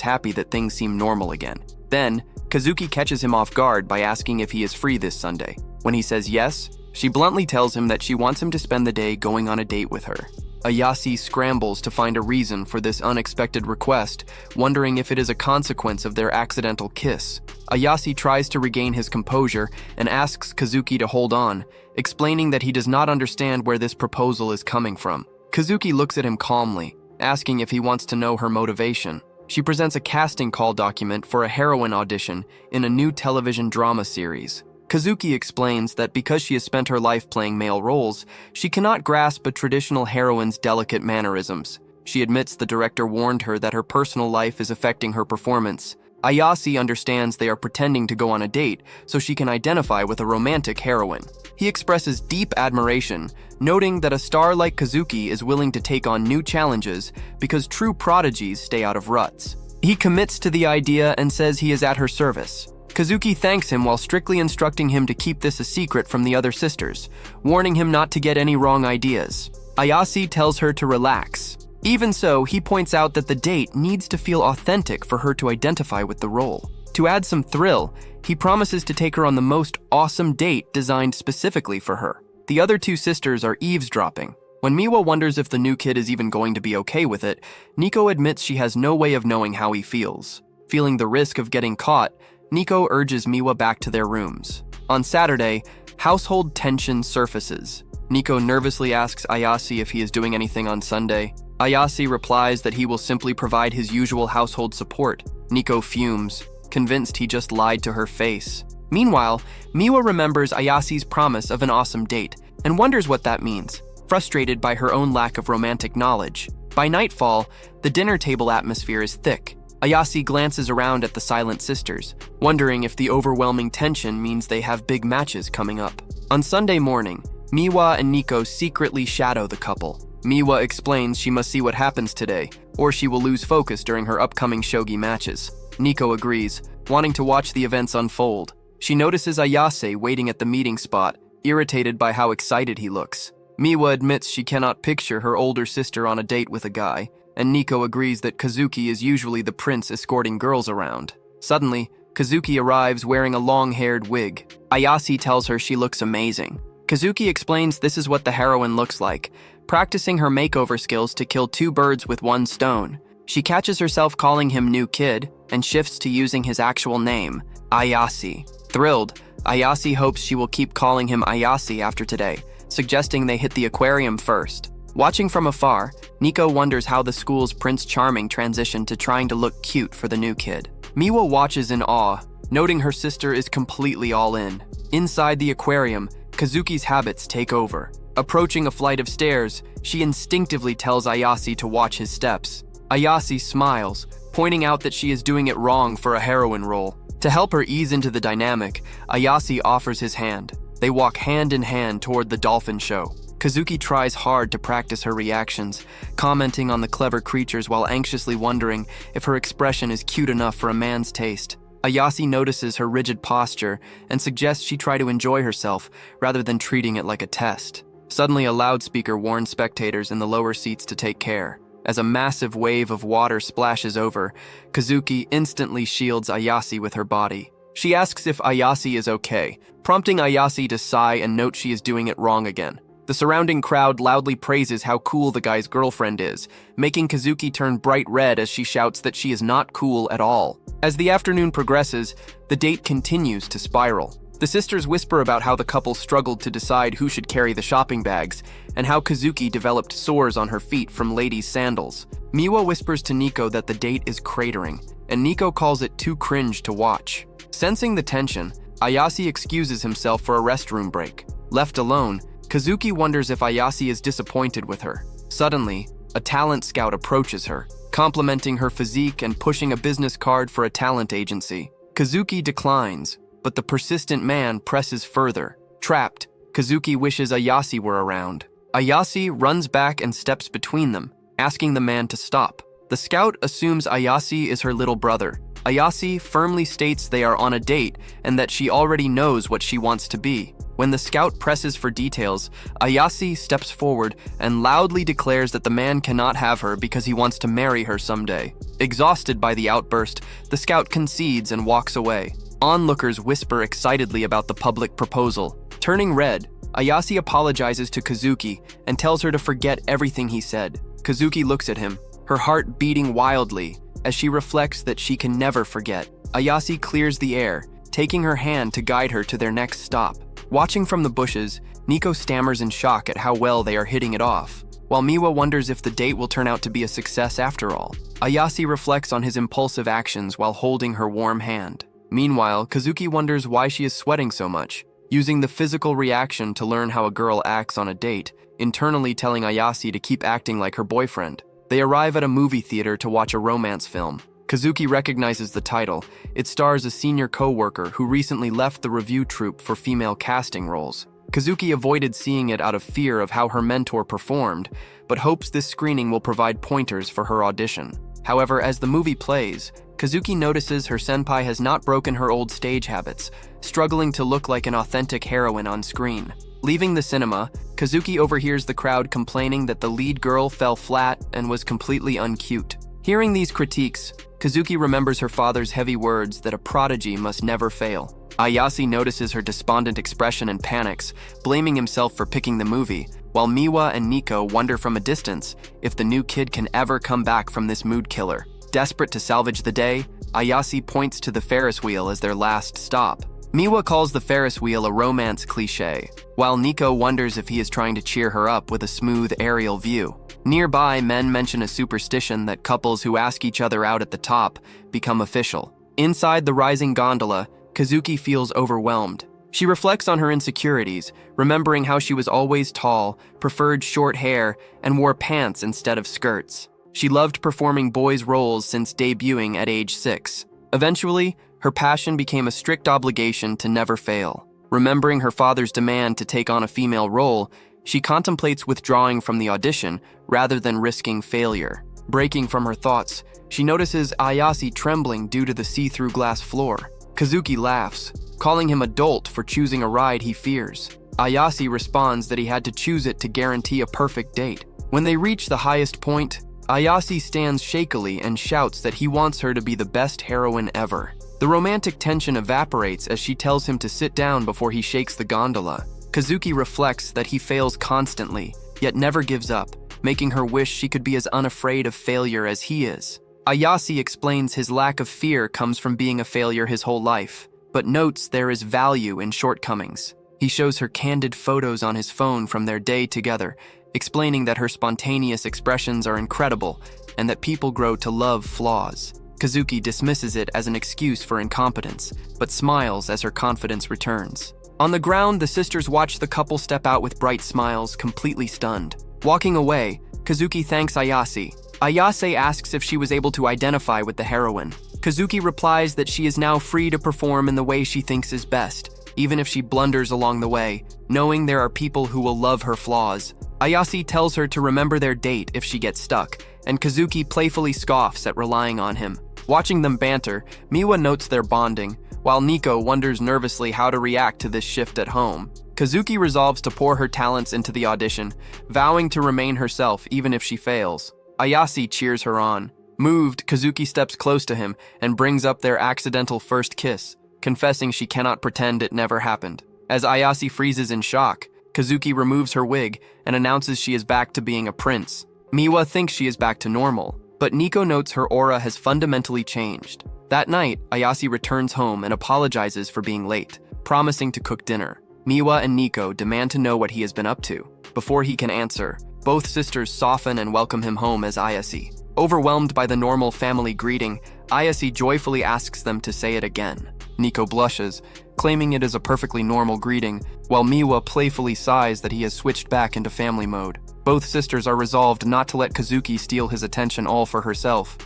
happy that things seem normal again. Then, Kazuki catches him off guard by asking if he is free this Sunday. When he says yes, she bluntly tells him that she wants him to spend the day going on a date with her. Ayase scrambles to find a reason for this unexpected request, wondering if it is a consequence of their accidental kiss. Ayase tries to regain his composure and asks Kazuki to hold on, explaining that he does not understand where this proposal is coming from. Kazuki looks at him calmly, asking if he wants to know her motivation. She presents a casting call document for a heroine audition in a new television drama series. Kazuki explains that because she has spent her life playing male roles, she cannot grasp a traditional heroine's delicate mannerisms. She admits the director warned her that her personal life is affecting her performance. Ayase understands they are pretending to go on a date so she can identify with a romantic heroine. He expresses deep admiration, noting that a star like Kazuki is willing to take on new challenges because true prodigies stay out of ruts. He commits to the idea and says he is at her service. Kazuki thanks him while strictly instructing him to keep this a secret from the other sisters, warning him not to get any wrong ideas. Ayase tells her to relax. Even so, he points out that the date needs to feel authentic for her to identify with the role. To add some thrill, he promises to take her on the most awesome date designed specifically for her. The other two sisters are eavesdropping. When Miwa wonders if the new kid is even going to be okay with it, Nico admits she has no way of knowing how he feels. Feeling the risk of getting caught, Nico urges Miwa back to their rooms. On Saturday, household tension surfaces. Nico nervously asks Ayase if he is doing anything on Sunday. Ayase replies that he will simply provide his usual household support. Nico fumes, convinced he just lied to her face. Meanwhile, Miwa remembers Ayase's promise of an awesome date and wonders what that means, frustrated by her own lack of romantic knowledge. By nightfall, the dinner table atmosphere is thick. Ayase glances around at the silent sisters, wondering if the overwhelming tension means they have big matches coming up. On Sunday morning, Miwa and Nico secretly shadow the couple. Miwa explains she must see what happens today, or she will lose focus during her upcoming shogi matches. Nico agrees, wanting to watch the events unfold. She notices Ayase waiting at the meeting spot, irritated by how excited he looks. Miwa admits she cannot picture her older sister on a date with a guy, and Nico agrees that Kazuki is usually the prince escorting girls around. Suddenly, Kazuki arrives wearing a long-haired wig. Ayase tells her she looks amazing. Kazuki explains this is what the heroine looks like, practicing her makeover skills to kill 2 birds with 1 stone. She catches herself calling him New Kid and shifts to using his actual name, Ayase. Thrilled, Ayase hopes she will keep calling him Ayase after today, suggesting they hit the aquarium first. Watching from afar, Nico wonders how the school's Prince Charming transitioned to trying to look cute for the new kid. Miwa watches in awe, noting her sister is completely all in. Inside the aquarium, Kazuki's habits take over. Approaching a flight of stairs, she instinctively tells Ayase to watch his steps. Ayase smiles, pointing out that she is doing it wrong for a heroine role. To help her ease into the dynamic, Ayase offers his hand. They walk hand in hand toward the dolphin show. Kazuki tries hard to practice her reactions, commenting on the clever creatures while anxiously wondering if her expression is cute enough for a man's taste. Ayase notices her rigid posture and suggests she try to enjoy herself rather than treating it like a test. Suddenly, a loudspeaker warns spectators in the lower seats to take care. As a massive wave of water splashes over, Kazuki instantly shields Ayase with her body. She asks if Ayase is okay, prompting Ayase to sigh and note she is doing it wrong again. The surrounding crowd loudly praises how cool the guy's girlfriend is, making Kazuki turn bright red as she shouts that she is not cool at all. As the afternoon progresses, the date continues to spiral. The sisters whisper about how the couple struggled to decide who should carry the shopping bags, and how Kazuki developed sores on her feet from ladies' sandals. Miwa whispers to Nico that the date is cratering, and Nico calls it too cringe to watch. Sensing the tension, Ayase excuses himself for a restroom break. Left alone, Kazuki wonders if Ayase is disappointed with her. Suddenly, a talent scout approaches her, complimenting her physique and pushing a business card for a talent agency. Kazuki declines, but the persistent man presses further. Trapped, Kazuki wishes Ayase were around. Ayase runs back and steps between them, asking the man to stop. The scout assumes Ayase is her little brother. Ayase firmly states they are on a date and that she already knows what she wants to be. When the scout presses for details, Ayase steps forward and loudly declares that the man cannot have her because he wants to marry her someday. Exhausted by the outburst, the scout concedes and walks away. Onlookers whisper excitedly about the public proposal. Turning red, Ayase apologizes to Kazuki and tells her to forget everything he said. Kazuki looks at him, her heart beating wildly, as she reflects that she can never forget. Ayase clears the air, taking her hand to guide her to their next stop. Watching from the bushes, Nico stammers in shock at how well they are hitting it off, while Miwa wonders if the date will turn out to be a success after all. Ayase reflects on his impulsive actions while holding her warm hand. Meanwhile, Kazuki wonders why she is sweating so much, using the physical reaction to learn how a girl acts on a date, internally telling Ayase to keep acting like her boyfriend. They arrive at a movie theater to watch a romance film. Kazuki recognizes the title. It stars a senior co-worker who recently left the review troupe for female casting roles. Kazuki avoided seeing it out of fear of how her mentor performed, but hopes this screening will provide pointers for her audition. However, as the movie plays, Kazuki notices her senpai has not broken her old stage habits, struggling to look like an authentic heroine on screen. Leaving the cinema, Kazuki overhears the crowd complaining that the lead girl fell flat and was completely uncute. Hearing these critiques, Kazuki remembers her father's heavy words that a prodigy must never fail. Ayase notices her despondent expression and panics, blaming himself for picking the movie, while Miwa and Nico wonder from a distance if the new kid can ever come back from this mood killer. Desperate to salvage the day, Ayase points to the Ferris wheel as their last stop. Miwa calls the Ferris wheel a romance cliché, while Nico wonders if he is trying to cheer her up with a smooth aerial view. Nearby, men mention a superstition that couples who ask each other out at the top become official. Inside the rising gondola, Kazuki feels overwhelmed. She reflects on her insecurities, remembering how she was always tall, preferred short hair, and wore pants instead of skirts. She loved performing boys' roles since debuting at age 6. Eventually, her passion became a strict obligation to never fail. Remembering her father's demand to take on a female role, she contemplates withdrawing from the audition rather than risking failure. Breaking from her thoughts, she notices Ayase trembling due to the see-through glass floor. Kazuki laughs, calling him a dolt for choosing a ride he fears. Ayase responds that he had to choose it to guarantee a perfect date. When they reach the highest point, Ayase stands shakily and shouts that he wants her to be the best heroine ever. The romantic tension evaporates as she tells him to sit down before he shakes the gondola. Kazuki reflects that he fails constantly, yet never gives up, making her wish she could be as unafraid of failure as he is. Ayase explains his lack of fear comes from being a failure his whole life, but notes there is value in shortcomings. He shows her candid photos on his phone from their day together, explaining that her spontaneous expressions are incredible and that people grow to love flaws. Kazuki dismisses it as an excuse for incompetence, but smiles as her confidence returns. On the ground, the sisters watch the couple step out with bright smiles, completely stunned. Walking away, Kazuki thanks Ayase. Ayase asks if she was able to identify with the heroine. Kazuki replies that she is now free to perform in the way she thinks is best, even if she blunders along the way, knowing there are people who will love her flaws. Ayase tells her to remember their date if she gets stuck, and Kazuki playfully scoffs at relying on him. Watching them banter, Miwa notes their bonding, while Nico wonders nervously how to react to this shift at home. Kazuki resolves to pour her talents into the audition, vowing to remain herself even if she fails. Ayase cheers her on. Moved, Kazuki steps close to him and brings up their accidental first kiss, confessing she cannot pretend it never happened. As Ayase freezes in shock, Kazuki removes her wig and announces she is back to being a prince. Miwa thinks she is back to normal, but Nico notes her aura has fundamentally changed. That night, Ayase returns home and apologizes for being late, promising to cook dinner. Miwa and Nico demand to know what he has been up to. Before he can answer, both sisters soften and welcome him home as Ayase. Overwhelmed by the normal family greeting, Ayase joyfully asks them to say it again. Nico blushes, claiming it is a perfectly normal greeting, while Miwa playfully sighs that he has switched back into family mode. Both sisters are resolved not to let Kazuki steal his attention all for herself.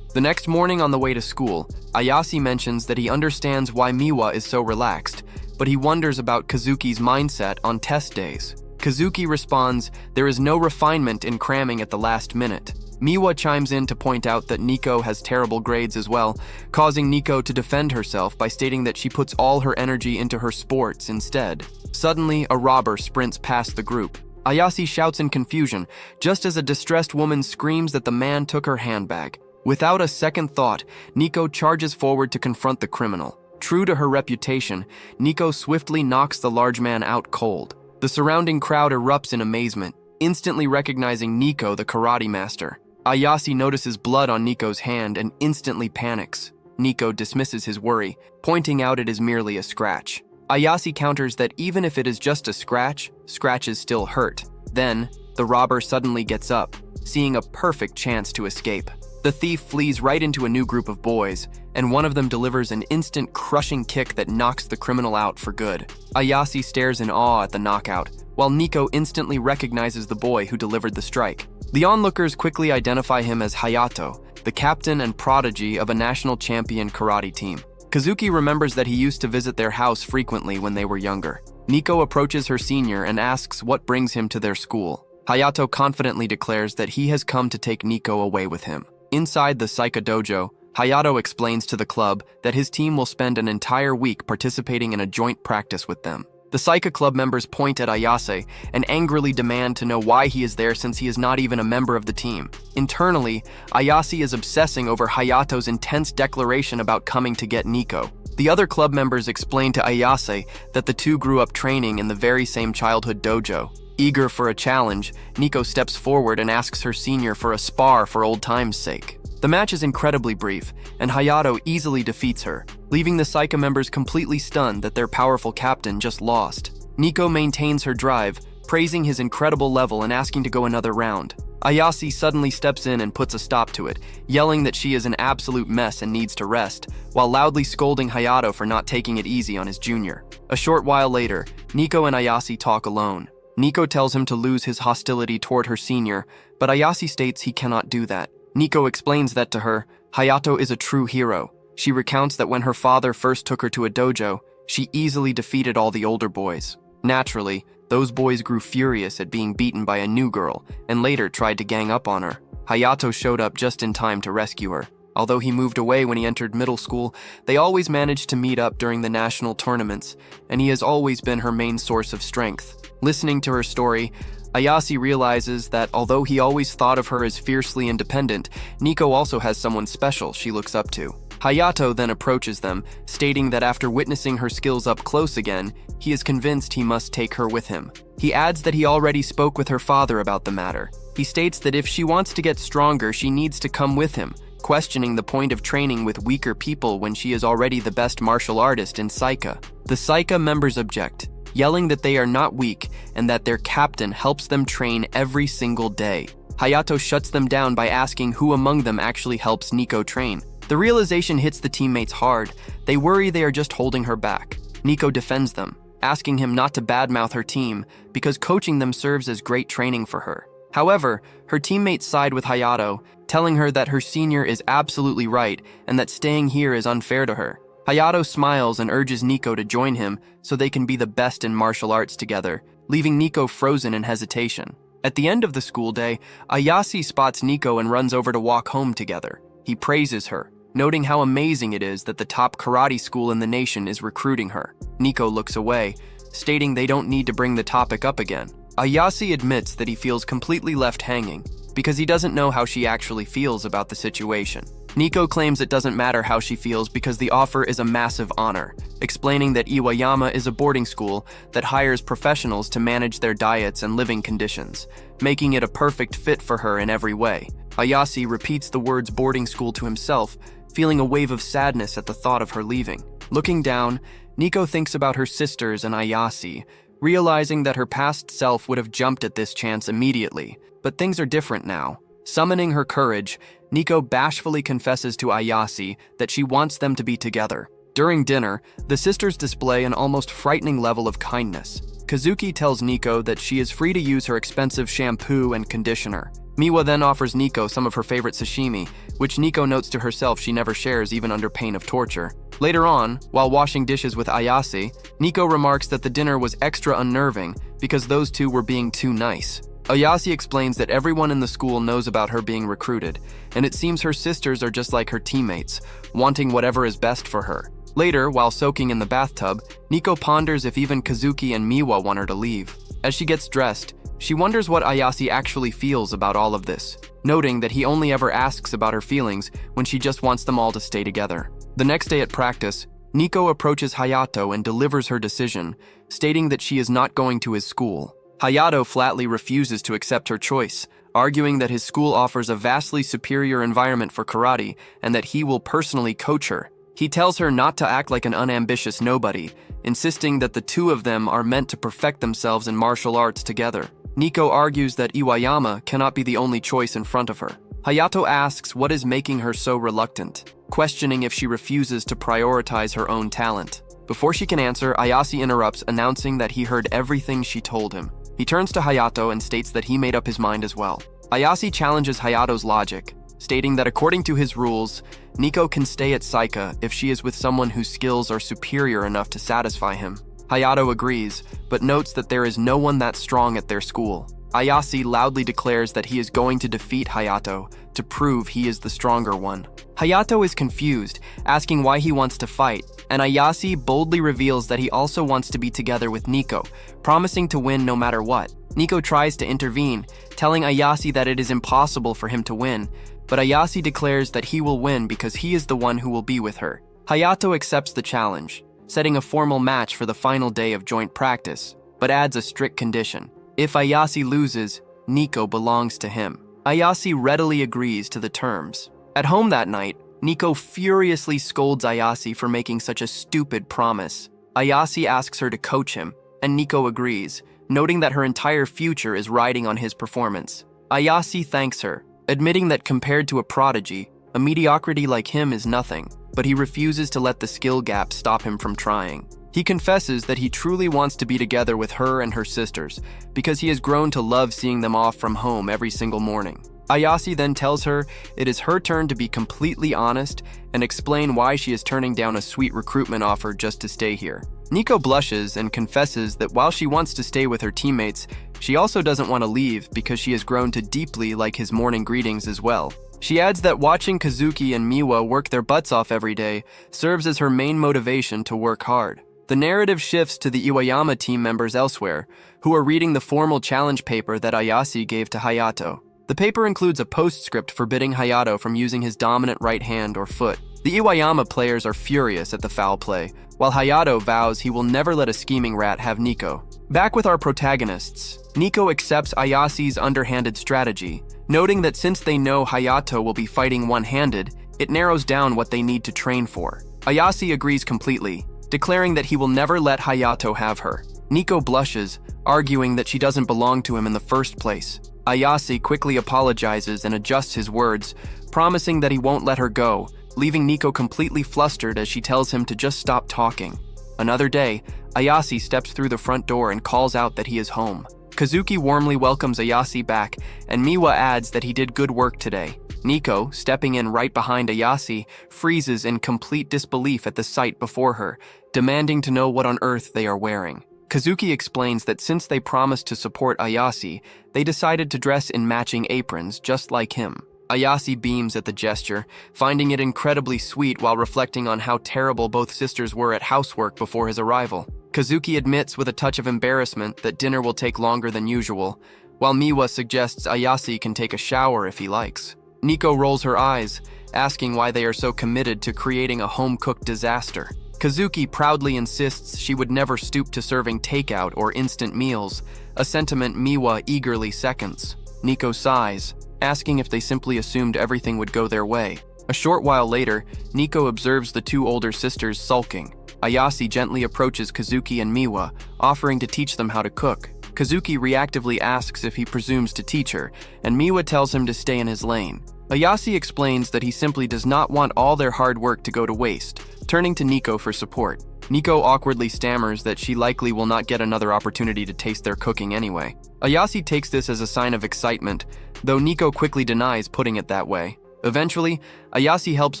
The next morning on the way to school, Ayase mentions that he understands why Miwa is so relaxed, but he wonders about Kazuki's mindset on test days. Kazuki responds, there is no refinement in cramming at the last minute. Miwa chimes in to point out that Nico has terrible grades as well, causing Nico to defend herself by stating that she puts all her energy into her sports instead. Suddenly, a robber sprints past the group. Ayase shouts in confusion, just as a distressed woman screams that the man took her handbag. Without a second thought, Nico charges forward to confront the criminal. True to her reputation, Nico swiftly knocks the large man out cold. The surrounding crowd erupts in amazement, instantly recognizing Nico, the karate master. Ayase notices blood on Nico's hand and instantly panics. Nico dismisses his worry, pointing out it is merely a scratch. Ayase counters that even if it is just a scratch, scratches still hurt. Then, the robber suddenly gets up, seeing a perfect chance to escape. The thief flees right into a new group of boys, and one of them delivers an instant crushing kick that knocks the criminal out for good. Ayase stares in awe at the knockout, while Nico instantly recognizes the boy who delivered the strike. The onlookers quickly identify him as Hayato, the captain and prodigy of a national champion karate team. Kazuki remembers that he used to visit their house frequently when they were younger. Nico approaches her senior and asks what brings him to their school. Hayato confidently declares that he has come to take Nico away with him. Inside the Saika dojo, Hayato explains to the club that his team will spend an entire week participating in a joint practice with them. The Saika club members point at Ayase and angrily demand to know why he is there since he is not even a member of the team. Internally, Ayase is obsessing over Hayato's intense declaration about coming to get Nico. The other club members explain to Ayase that the two grew up training in the very same childhood dojo. Eager for a challenge, Nico steps forward and asks her senior for a spar for old time's sake. The match is incredibly brief, and Hayato easily defeats her, leaving the Saika members completely stunned that their powerful captain just lost. Nico maintains her drive, praising his incredible level and asking to go another round. Ayase suddenly steps in and puts a stop to it, yelling that she is an absolute mess and needs to rest, while loudly scolding Hayato for not taking it easy on his junior. A short while later, Nico and Ayase talk alone. Nico tells him to lose his hostility toward her senior, but Ayase states he cannot do that. Nico explains that to her, Hayato is a true hero. She recounts that when her father first took her to a dojo, she easily defeated all the older boys. Naturally, those boys grew furious at being beaten by a new girl and later tried to gang up on her. Hayato showed up just in time to rescue her. Although he moved away when he entered middle school, they always managed to meet up during the national tournaments, and he has always been her main source of strength. Listening to her story, Ayase realizes that although he always thought of her as fiercely independent, Nico also has someone special she looks up to. Hayato then approaches them, stating that after witnessing her skills up close again, he is convinced he must take her with him. He adds that he already spoke with her father about the matter. He states that if she wants to get stronger, she needs to come with him, questioning the point of training with weaker people when she is already the best martial artist in Saika. The Saika members object, yelling that they are not weak and that their captain helps them train every single day. Hayato shuts them down by asking who among them actually helps Nico train. The realization hits the teammates hard. They worry they are just holding her back. Nico defends them, asking him not to badmouth her team because coaching them serves as great training for her. However, her teammates side with Hayato, telling her that her senior is absolutely right and that staying here is unfair to her. Hayato smiles and urges Nico to join him so they can be the best in martial arts together, leaving Nico frozen in hesitation. At the end of the school day, Ayase spots Nico and runs over to walk home together. He praises her, noting how amazing it is that the top karate school in the nation is recruiting her. Nico looks away, stating they don't need to bring the topic up again. Ayase admits that he feels completely left hanging because he doesn't know how she actually feels about the situation. Nico claims it doesn't matter how she feels because the offer is a massive honor, explaining that Iwayama is a boarding school that hires professionals to manage their diets and living conditions, making it a perfect fit for her in every way. Ayase repeats the words boarding school to himself, feeling a wave of sadness at the thought of her leaving. Looking down, Nico thinks about her sisters and Ayase, realizing that her past self would have jumped at this chance immediately, but things are different now. Summoning her courage, Nico bashfully confesses to Ayase that she wants them to be together. During dinner, the sisters display an almost frightening level of kindness. Kazuki tells Nico that she is free to use her expensive shampoo and conditioner. Miwa then offers Nico some of her favorite sashimi, which Nico notes to herself she never shares even under pain of torture. Later on, while washing dishes with Ayase, Nico remarks that the dinner was extra unnerving because those two were being too nice. Ayase explains that everyone in the school knows about her being recruited, and it seems her sisters are just like her teammates, wanting whatever is best for her. Later, while soaking in the bathtub, Nico ponders if even Kazuki and Miwa want her to leave. As she gets dressed, she wonders what Ayase actually feels about all of this, noting that he only ever asks about her feelings when she just wants them all to stay together. The next day at practice, Nico approaches Hayato and delivers her decision, stating that she is not going to his school. Hayato flatly refuses to accept her choice, arguing that his school offers a vastly superior environment for karate and that he will personally coach her. He tells her not to act like an unambitious nobody, insisting that the two of them are meant to perfect themselves in martial arts together. Nico argues that Iwayama cannot be the only choice in front of her. Hayato asks what is making her so reluctant, questioning if she refuses to prioritize her own talent. Before she can answer, Ayase interrupts, announcing that he heard everything she told him. He turns to Hayato and states that he made up his mind as well. Ayase challenges Hayato's logic, stating that according to his rules, Nico can stay at Saika if she is with someone whose skills are superior enough to satisfy him. Hayato agrees, but notes that there is no one that strong at their school. Ayase loudly declares that he is going to defeat Hayato to prove he is the stronger one. Hayato is confused, asking why he wants to fight, and Ayase boldly reveals that he also wants to be together with Nico, promising to win no matter what. Nico tries to intervene, telling Ayase that it is impossible for him to win, but Ayase declares that he will win because he is the one who will be with her. Hayato accepts the challenge, setting a formal match for the final day of joint practice, but adds a strict condition. If Ayase loses, Nico belongs to him. Ayase readily agrees to the terms. At home that night, Nico furiously scolds Ayase for making such a stupid promise. Ayase asks her to coach him, and Nico agrees, noting that her entire future is riding on his performance. Ayase thanks her, admitting that compared to a prodigy, a mediocrity like him is nothing, but he refuses to let the skill gap stop him from trying. He confesses that he truly wants to be together with her and her sisters because he has grown to love seeing them off from home every single morning. Ayase then tells her it is her turn to be completely honest and explain why she is turning down a sweet recruitment offer just to stay here. Nico blushes and confesses that while she wants to stay with her teammates, she also doesn't want to leave because she has grown to deeply like his morning greetings as well. She adds that watching Kazuki and Miwa work their butts off every day serves as her main motivation to work hard. The narrative shifts to the Iwayama team members elsewhere, who are reading the formal challenge paper that Ayase gave to Hayato. The paper includes a postscript forbidding Hayato from using his dominant right hand or foot. The Iwayama players are furious at the foul play, while Hayato vows he will never let a scheming rat have Nico. Back with our protagonists, Nico accepts Ayase's underhanded strategy, noting that since they know Hayato will be fighting one-handed, it narrows down what they need to train for. Ayase agrees completely, declaring that he will never let Hayato have her. Nico blushes, arguing that she doesn't belong to him in the first place. Ayase quickly apologizes and adjusts his words, promising that he won't let her go, leaving Nico completely flustered as she tells him to just stop talking. Another day, Ayase steps through the front door and calls out that he is home. Kazuki warmly welcomes Ayase back, and Miwa adds that he did good work today. Nico, stepping in right behind Ayase, freezes in complete disbelief at the sight before her, demanding to know what on earth they are wearing. Kazuki explains that since they promised to support Ayase, they decided to dress in matching aprons just like him. Ayase beams at the gesture, finding it incredibly sweet while reflecting on how terrible both sisters were at housework before his arrival. Kazuki admits with a touch of embarrassment that dinner will take longer than usual, while Miwa suggests Ayase can take a shower if he likes. Nico rolls her eyes, asking why they are so committed to creating a home-cooked disaster. Kazuki proudly insists she would never stoop to serving takeout or instant meals, a sentiment Miwa eagerly seconds. Nico sighs, asking if they simply assumed everything would go their way. A short while later, Nico observes the two older sisters sulking. Ayase gently approaches Kazuki and Miwa, offering to teach them how to cook. Kazuki reactively asks if he presumes to teach her, and Miwa tells him to stay in his lane. Ayase explains that he simply does not want all their hard work to go to waste, turning to Nico for support. Nico awkwardly stammers that she likely will not get another opportunity to taste their cooking anyway. Ayase takes this as a sign of excitement, though Nico quickly denies putting it that way. Eventually, Ayase helps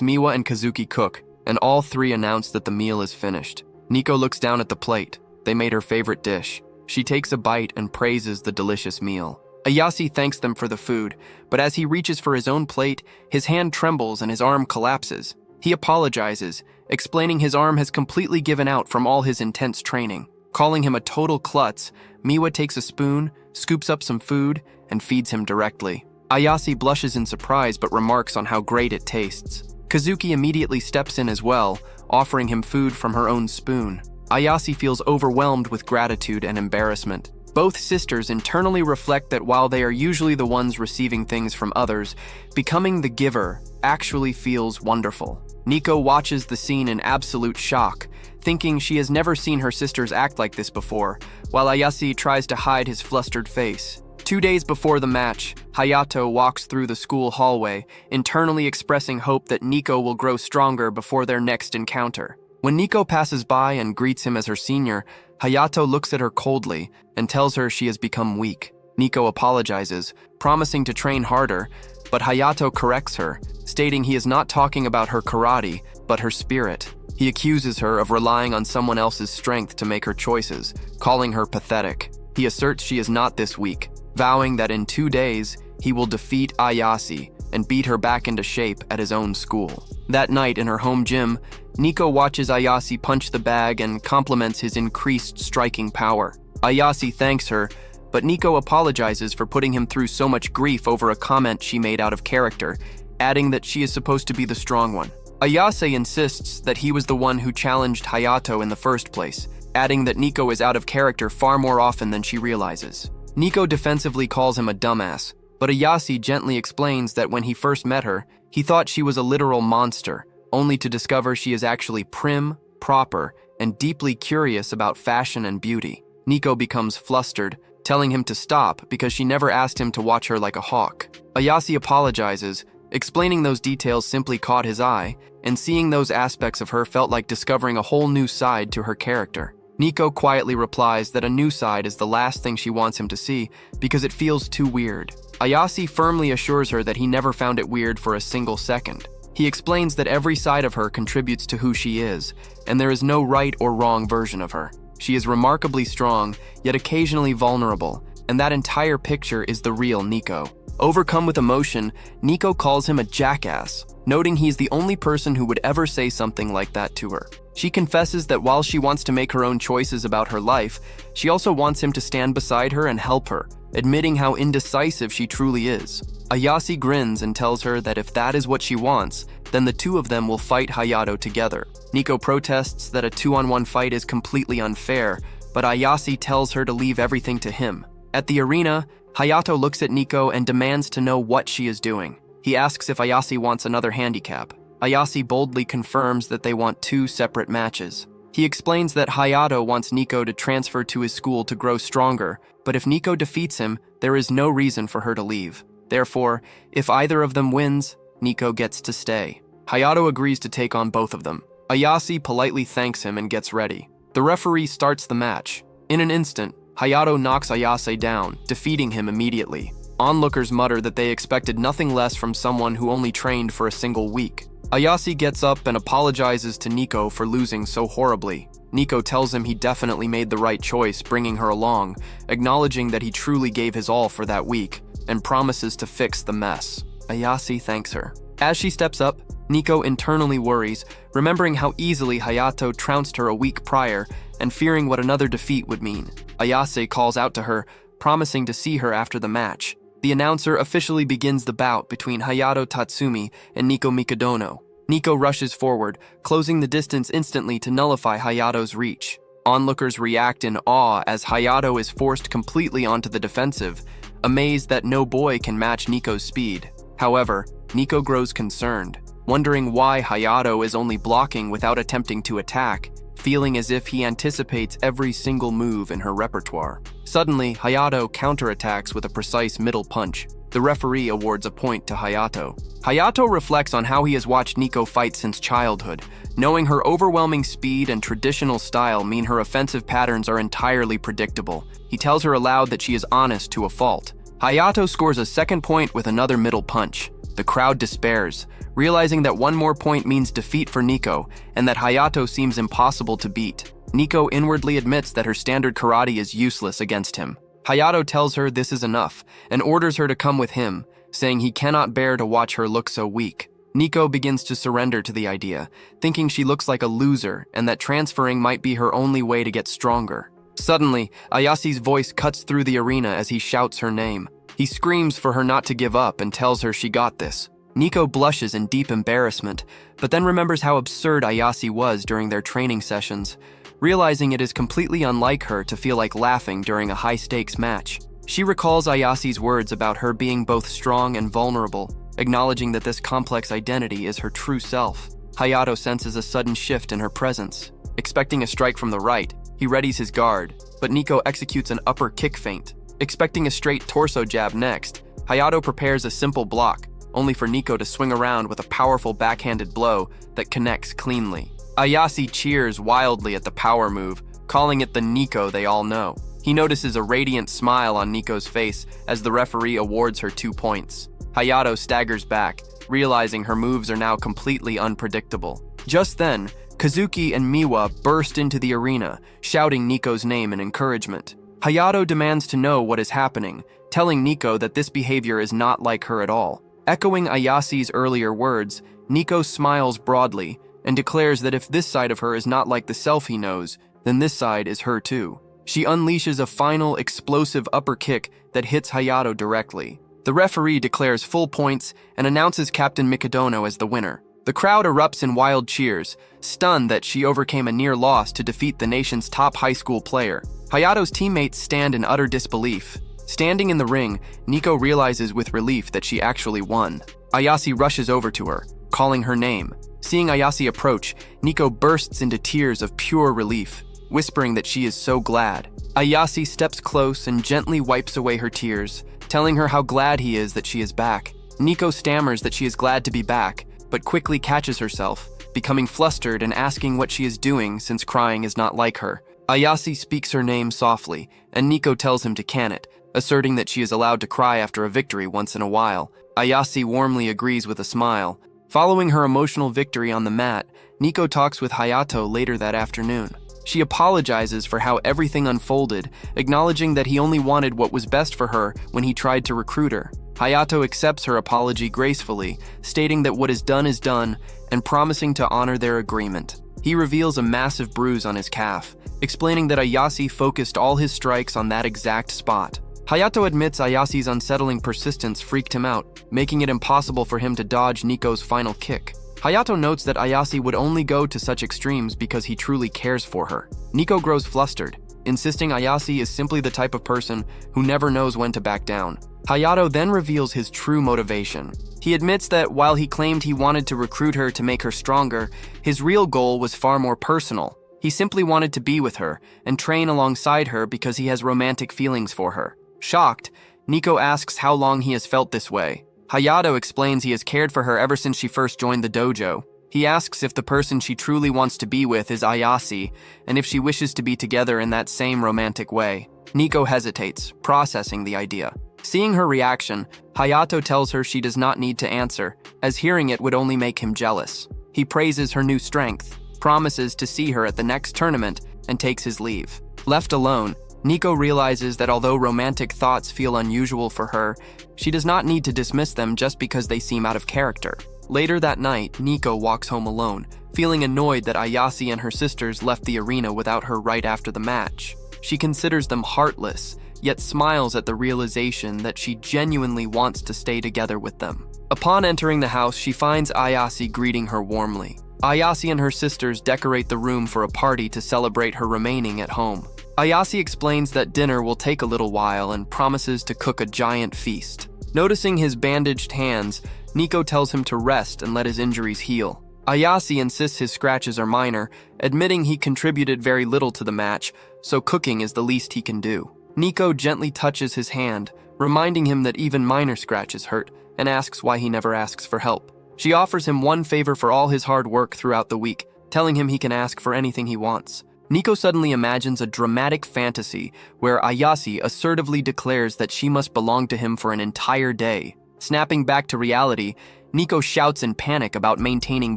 Miwa and Kazuki cook, and all three announce that the meal is finished. Nico looks down at the plate. They made her favorite dish. She takes a bite and praises the delicious meal. Ayase thanks them for the food, but as he reaches for his own plate, his hand trembles and his arm collapses. He apologizes, explaining his arm has completely given out from all his intense training. Calling him a total klutz, Miwa takes a spoon, scoops up some food, and feeds him directly. Ayase blushes in surprise but remarks on how great it tastes. Kazuki immediately steps in as well, offering him food from her own spoon. Ayase feels overwhelmed with gratitude and embarrassment. Both sisters internally reflect that while they are usually the ones receiving things from others, becoming the giver actually feels wonderful. Nico watches the scene in absolute shock, thinking she has never seen her sisters act like this before, while Ayase tries to hide his flustered face. 2 days before the match, Hayato walks through the school hallway, internally expressing hope that Nico will grow stronger before their next encounter. When Nico passes by and greets him as her senior, Hayato looks at her coldly and tells her she has become weak. Nico apologizes, promising to train harder, but Hayato corrects her, stating he is not talking about her karate, but her spirit. He accuses her of relying on someone else's strength to make her choices, calling her pathetic. He asserts she is not this weak, vowing that in 2 days, he will defeat Ayase and beat her back into shape at his own school. That night in her home gym, Nico watches Ayase punch the bag and compliments his increased striking power. Ayase thanks her, but Nico apologizes for putting him through so much grief over a comment she made out of character, adding that she is supposed to be the strong one. Ayase insists that he was the one who challenged Hayato in the first place, adding that Nico is out of character far more often than she realizes. Nico defensively calls him a dumbass, but Ayase gently explains that when he first met her, he thought she was a literal monster, only to discover she is actually prim, proper, and deeply curious about fashion and beauty. Nico becomes flustered, telling him to stop because she never asked him to watch her like a hawk. Ayase apologizes, explaining those details simply caught his eye, and seeing those aspects of her felt like discovering a whole new side to her character. Nico quietly replies that a new side is the last thing she wants him to see because it feels too weird. Ayase firmly assures her that he never found it weird for a single second. He explains that every side of her contributes to who she is, and there is no right or wrong version of her. She is remarkably strong, yet occasionally vulnerable, and that entire picture is the real Nico. Overcome with emotion, Nico calls him a jackass, noting he's the only person who would ever say something like that to her. She confesses that while she wants to make her own choices about her life, she also wants him to stand beside her and help her, admitting how indecisive she truly is. Ayase grins and tells her that if that is what she wants, then the two of them will fight Hayato together. Nico protests that a 2-on-1 fight is completely unfair, but Ayase tells her to leave everything to him. At the arena, Hayato looks at Nico and demands to know what she is doing. He asks if Ayase wants another handicap. Ayase boldly confirms that they want 2 separate matches. He explains that Hayato wants Nico to transfer to his school to grow stronger, but if Nico defeats him, there is no reason for her to leave. Therefore, if either of them wins, Nico gets to stay. Hayato agrees to take on both of them. Ayase politely thanks him and gets ready. The referee starts the match. In an instant, Hayato knocks Ayase down, defeating him immediately. Onlookers mutter that they expected nothing less from someone who only trained for a single week. Ayase gets up and apologizes to Nico for losing so horribly. Nico tells him he definitely made the right choice bringing her along, acknowledging that he truly gave his all for that week, and promises to fix the mess. Ayase thanks her. As she steps up, Nico internally worries, remembering how easily Hayato trounced her a week prior and fearing what another defeat would mean. Ayase calls out to her, promising to see her after the match. The announcer officially begins the bout between Hayato Tatsumi and Nico Mikadono. Nico rushes forward, closing the distance instantly to nullify Hayato's reach. Onlookers react in awe as Hayato is forced completely onto the defensive, amazed that no boy can match Nico's speed. However, Nico grows concerned, wondering why Hayato is only blocking without attempting to attack, feeling as if he anticipates every single move in her repertoire. Suddenly, Hayato counterattacks with a precise middle punch. The referee awards a point to Hayato. Hayato reflects on how he has watched Nico fight since childhood, knowing her overwhelming speed and traditional style mean her offensive patterns are entirely predictable. He tells her aloud that she is honest to a fault. Hayato scores a second point with another middle punch. The crowd despairs, realizing that one more point means defeat for Nico, and that Hayato seems impossible to beat. Nico inwardly admits that her standard karate is useless against him. Hayato tells her this is enough, and orders her to come with him, saying he cannot bear to watch her look so weak. Nico begins to surrender to the idea, thinking she looks like a loser and that transferring might be her only way to get stronger. Suddenly, Ayase's voice cuts through the arena as he shouts her name. He screams for her not to give up and tells her she got this. Nico blushes in deep embarrassment, but then remembers how absurd Ayase was during their training sessions, realizing it is completely unlike her to feel like laughing during a high-stakes match. She recalls Ayase's words about her being both strong and vulnerable, acknowledging that this complex identity is her true self. Hayato senses a sudden shift in her presence. Expecting a strike from the right, he readies his guard, but Nico executes an upper kick feint. Expecting a straight torso jab next, Hayato prepares a simple block, only for Nico to swing around with a powerful backhanded blow that connects cleanly. Ayase cheers wildly at the power move, calling it the Nico they all know. He notices a radiant smile on Nico's face as the referee awards her 2 points. Hayato staggers back, realizing her moves are now completely unpredictable. Just then, Kazuki and Miwa burst into the arena, shouting Nico's name in encouragement. Hayato demands to know what is happening, telling Nico that this behavior is not like her at all. Echoing Ayase's earlier words, Nico smiles broadly and declares that if this side of her is not like the self he knows, then this side is her too. She unleashes a final, explosive upper kick that hits Hayato directly. The referee declares full points and announces Captain Mikadono as the winner. The crowd erupts in wild cheers, stunned that she overcame a near loss to defeat the nation's top high school player. Hayato's teammates stand in utter disbelief. Standing in the ring, Nico realizes with relief that she actually won. Ayase rushes over to her, calling her name. Seeing Ayase approach, Nico bursts into tears of pure relief, whispering that she is so glad. Ayase steps close and gently wipes away her tears, telling her how glad he is that she is back. Nico stammers that she is glad to be back, but quickly catches herself, becoming flustered and asking what she is doing since crying is not like her. Ayase speaks her name softly, and Nico tells him to can it, asserting that she is allowed to cry after a victory once in a while. Ayase warmly agrees with a smile. Following her emotional victory on the mat, Nico talks with Hayato later that afternoon. She apologizes for how everything unfolded, acknowledging that he only wanted what was best for her when he tried to recruit her. Hayato accepts her apology gracefully, stating that what is done and promising to honor their agreement. He reveals a massive bruise on his calf, explaining that Ayase focused all his strikes on that exact spot. Hayato admits Ayase's unsettling persistence freaked him out, making it impossible for him to dodge Nico's final kick. Hayato notes that Ayase would only go to such extremes because he truly cares for her. Nico grows flustered, insisting Ayase is simply the type of person who never knows when to back down. Hayato then reveals his true motivation. He admits that while he claimed he wanted to recruit her to make her stronger, his real goal was far more personal. He simply wanted to be with her and train alongside her because he has romantic feelings for her. Shocked, Nico asks how long he has felt this way. Hayato explains he has cared for her ever since she first joined the dojo. He asks if the person she truly wants to be with is Ayase, and if she wishes to be together in that same romantic way. Nico hesitates, processing the idea. Seeing her reaction, Hayato tells her she does not need to answer, as hearing it would only make him jealous. He praises her new strength, promises to see her at the next tournament, and takes his leave. Left alone, Nico realizes that although romantic thoughts feel unusual for her, she does not need to dismiss them just because they seem out of character. Later that night, Nico walks home alone, feeling annoyed that Ayase and her sisters left the arena without her right after the match. She considers them heartless, yet smiles at the realization that she genuinely wants to stay together with them. Upon entering the house, she finds Ayase greeting her warmly. Ayase and her sisters decorate the room for a party to celebrate her remaining at home. Ayase explains that dinner will take a little while and promises to cook a giant feast. Noticing his bandaged hands, Nico tells him to rest and let his injuries heal. Ayase insists his scratches are minor, admitting he contributed very little to the match, so cooking is the least he can do. Nico gently touches his hand, reminding him that even minor scratches hurt, and asks why he never asks for help. She offers him one favor for all his hard work throughout the week, telling him he can ask for anything he wants. Nico suddenly imagines a dramatic fantasy where Ayase assertively declares that she must belong to him for an entire day. Snapping back to reality, Nico shouts in panic about maintaining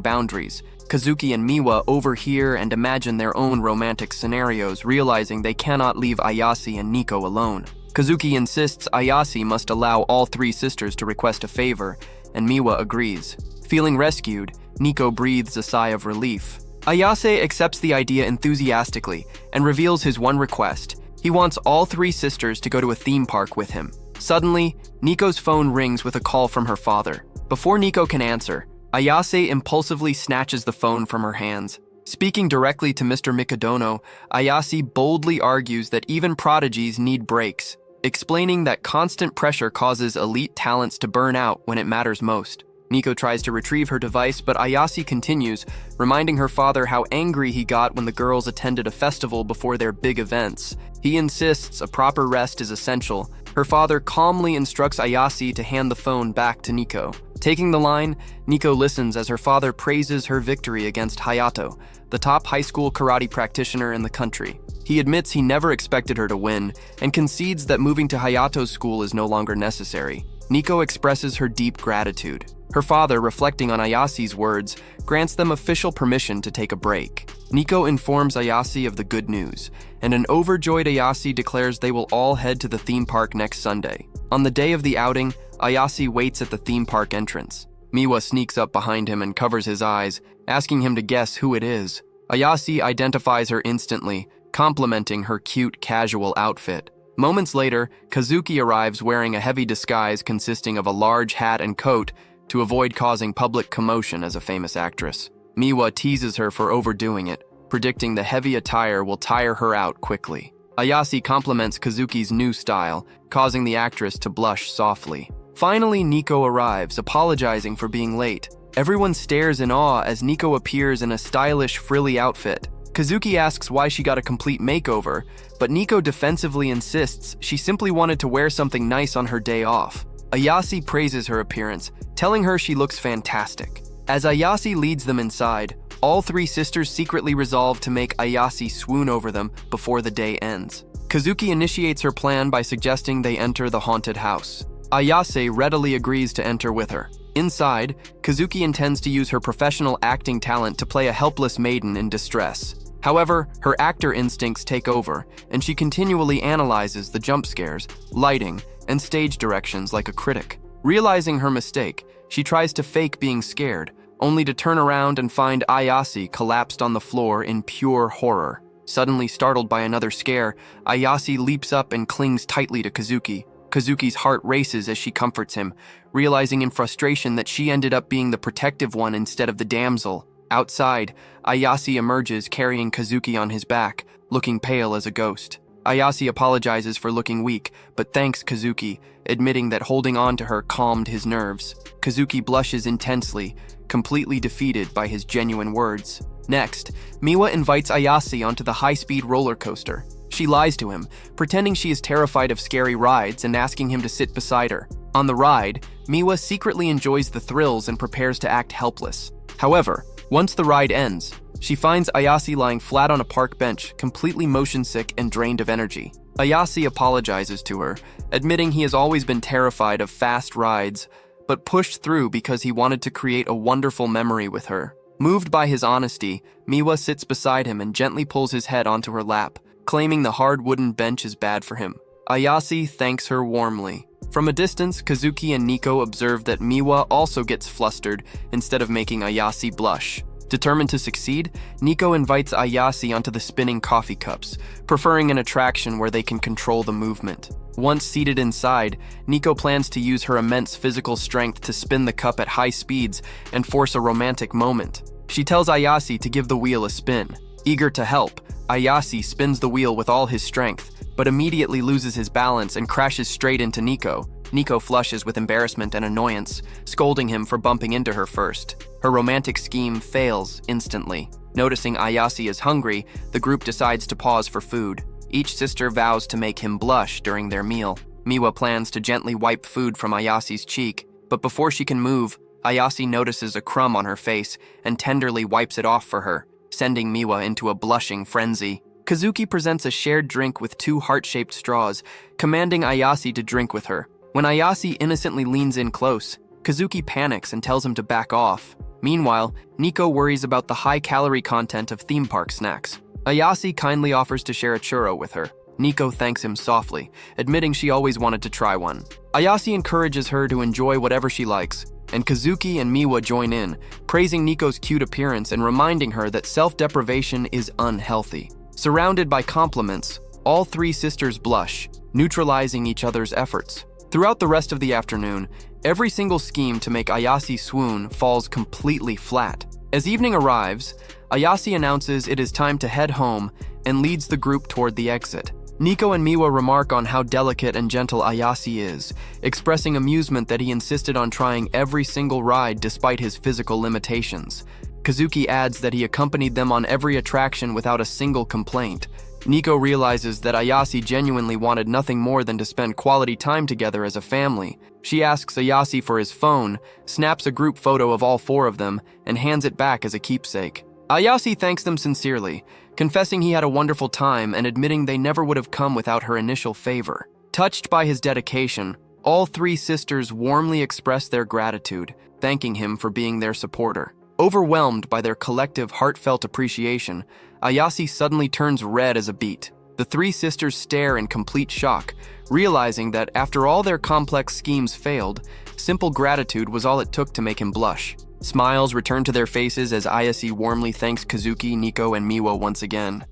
boundaries. Kazuki and Miwa overhear and imagine their own romantic scenarios, realizing they cannot leave Ayase and Nico alone. Kazuki insists Ayase must allow all three sisters to request a favor, and Miwa agrees. Feeling rescued, Nico breathes a sigh of relief. Ayase accepts the idea enthusiastically and reveals his one request. He wants all three sisters to go to a theme park with him. Suddenly, Nico's phone rings with a call from her father. Before Nico can answer, Ayase impulsively snatches the phone from her hands. Speaking directly to Mr. Mikadono, Ayase boldly argues that even prodigies need breaks, explaining that constant pressure causes elite talents to burn out when it matters most. Nico tries to retrieve her device, but Ayase continues, reminding her father how angry he got when the girls attended a festival before their big events. He insists a proper rest is essential. Her father calmly instructs Ayase to hand the phone back to Nico. Taking the line, Nico listens as her father praises her victory against Hayato, the top high school karate practitioner in the country. He admits he never expected her to win, and concedes that moving to Hayato's school is no longer necessary. Nico expresses her deep gratitude. Her father, reflecting on Ayase's words, grants them official permission to take a break. Nico informs Ayase of the good news, and an overjoyed Ayase declares they will all head to the theme park next Sunday. On the day of the outing, Ayase waits at the theme park entrance. Miwa sneaks up behind him and covers his eyes, asking him to guess who it is. Ayase identifies her instantly, complimenting her cute, casual outfit. Moments later, Kazuki arrives wearing a heavy disguise consisting of a large hat and coat to avoid causing public commotion as a famous actress. Miwa teases her for overdoing it, predicting the heavy attire will tire her out quickly. Ayase compliments Kazuki's new style, causing the actress to blush softly. Finally, Nico arrives, apologizing for being late. Everyone stares in awe as Nico appears in a stylish, frilly outfit. Kazuki asks why she got a complete makeover, but Nico defensively insists she simply wanted to wear something nice on her day off. Ayase praises her appearance, telling her she looks fantastic. As Ayase leads them inside, all three sisters secretly resolve to make Ayase swoon over them before the day ends. Kazuki initiates her plan by suggesting they enter the haunted house. Ayase readily agrees to enter with her. Inside, Kazuki intends to use her professional acting talent to play a helpless maiden in distress. However, her actor instincts take over, and she continually analyzes the jump scares, lighting, and stage directions like a critic. Realizing her mistake, she tries to fake being scared, only to turn around and find Ayase collapsed on the floor in pure horror. Suddenly startled by another scare, Ayase leaps up and clings tightly to Kazuki. Kazuki's heart races as she comforts him, realizing in frustration that she ended up being the protective one instead of the damsel. Outside, Ayase emerges carrying Kazuki on his back, looking pale as a ghost. Ayase apologizes for looking weak, but thanks Kazuki, admitting that holding on to her calmed his nerves. Kazuki blushes intensely, completely defeated by his genuine words. Next, Miwa invites Ayase onto the high-speed roller coaster. She lies to him, pretending she is terrified of scary rides and asking him to sit beside her. On the ride, Miwa secretly enjoys the thrills and prepares to act helpless. However, once the ride ends, she finds Ayase lying flat on a park bench, completely motion-sick and drained of energy. Ayase apologizes to her, admitting he has always been terrified of fast rides, but pushed through because he wanted to create a wonderful memory with her. Moved by his honesty, Miwa sits beside him and gently pulls his head onto her lap, claiming the hard wooden bench is bad for him. Ayase thanks her warmly. From a distance, Kazuki and Nico observe that Miwa also gets flustered instead of making Ayase blush. Determined to succeed, Nico invites Ayase onto the spinning coffee cups, preferring an attraction where they can control the movement. Once seated inside, Nico plans to use her immense physical strength to spin the cup at high speeds and force a romantic moment. She tells Ayase to give the wheel a spin. Eager to help, Ayase spins the wheel with all his strength, but immediately loses his balance and crashes straight into Nico. Nico flushes with embarrassment and annoyance, scolding him for bumping into her first. Her romantic scheme fails instantly. Noticing Ayase is hungry, the group decides to pause for food. Each sister vows to make him blush during their meal. Miwa plans to gently wipe food from Ayase's cheek, but before she can move, Ayase notices a crumb on her face and tenderly wipes it off for her, sending Miwa into a blushing frenzy. Kazuki presents a shared drink with 2 heart-shaped straws, commanding Ayase to drink with her. When Ayase innocently leans in close, Kazuki panics and tells him to back off. Meanwhile, Nico worries about the high-calorie content of theme park snacks. Ayase kindly offers to share a churro with her. Nico thanks him softly, admitting she always wanted to try one. Ayase encourages her to enjoy whatever she likes, and Kazuki and Miwa join in, praising Nico's cute appearance and reminding her that self-deprivation is unhealthy. Surrounded by compliments, all 3 sisters blush, neutralizing each other's efforts. Throughout the rest of the afternoon, every single scheme to make Ayase swoon falls completely flat. As evening arrives, Ayase announces it is time to head home and leads the group toward the exit. Nico and Miwa remark on how delicate and gentle Ayase is, expressing amusement that he insisted on trying every single ride despite his physical limitations. Kazuki adds that he accompanied them on every attraction without a single complaint. Nico realizes that Ayase genuinely wanted nothing more than to spend quality time together as a family. She asks Ayase for his phone, snaps a group photo of all 4 of them, and hands it back as a keepsake. Ayase thanks them sincerely, confessing he had a wonderful time and admitting they never would have come without her initial favor. Touched by his dedication, all 3 sisters warmly express their gratitude, thanking him for being their supporter. Overwhelmed by their collective heartfelt appreciation, Ayase suddenly turns red as a beet. The 3 sisters stare in complete shock, realizing that after all their complex schemes failed, simple gratitude was all it took to make him blush. Smiles return to their faces as Ayase warmly thanks Kazuki, Nico, and Miwa once again.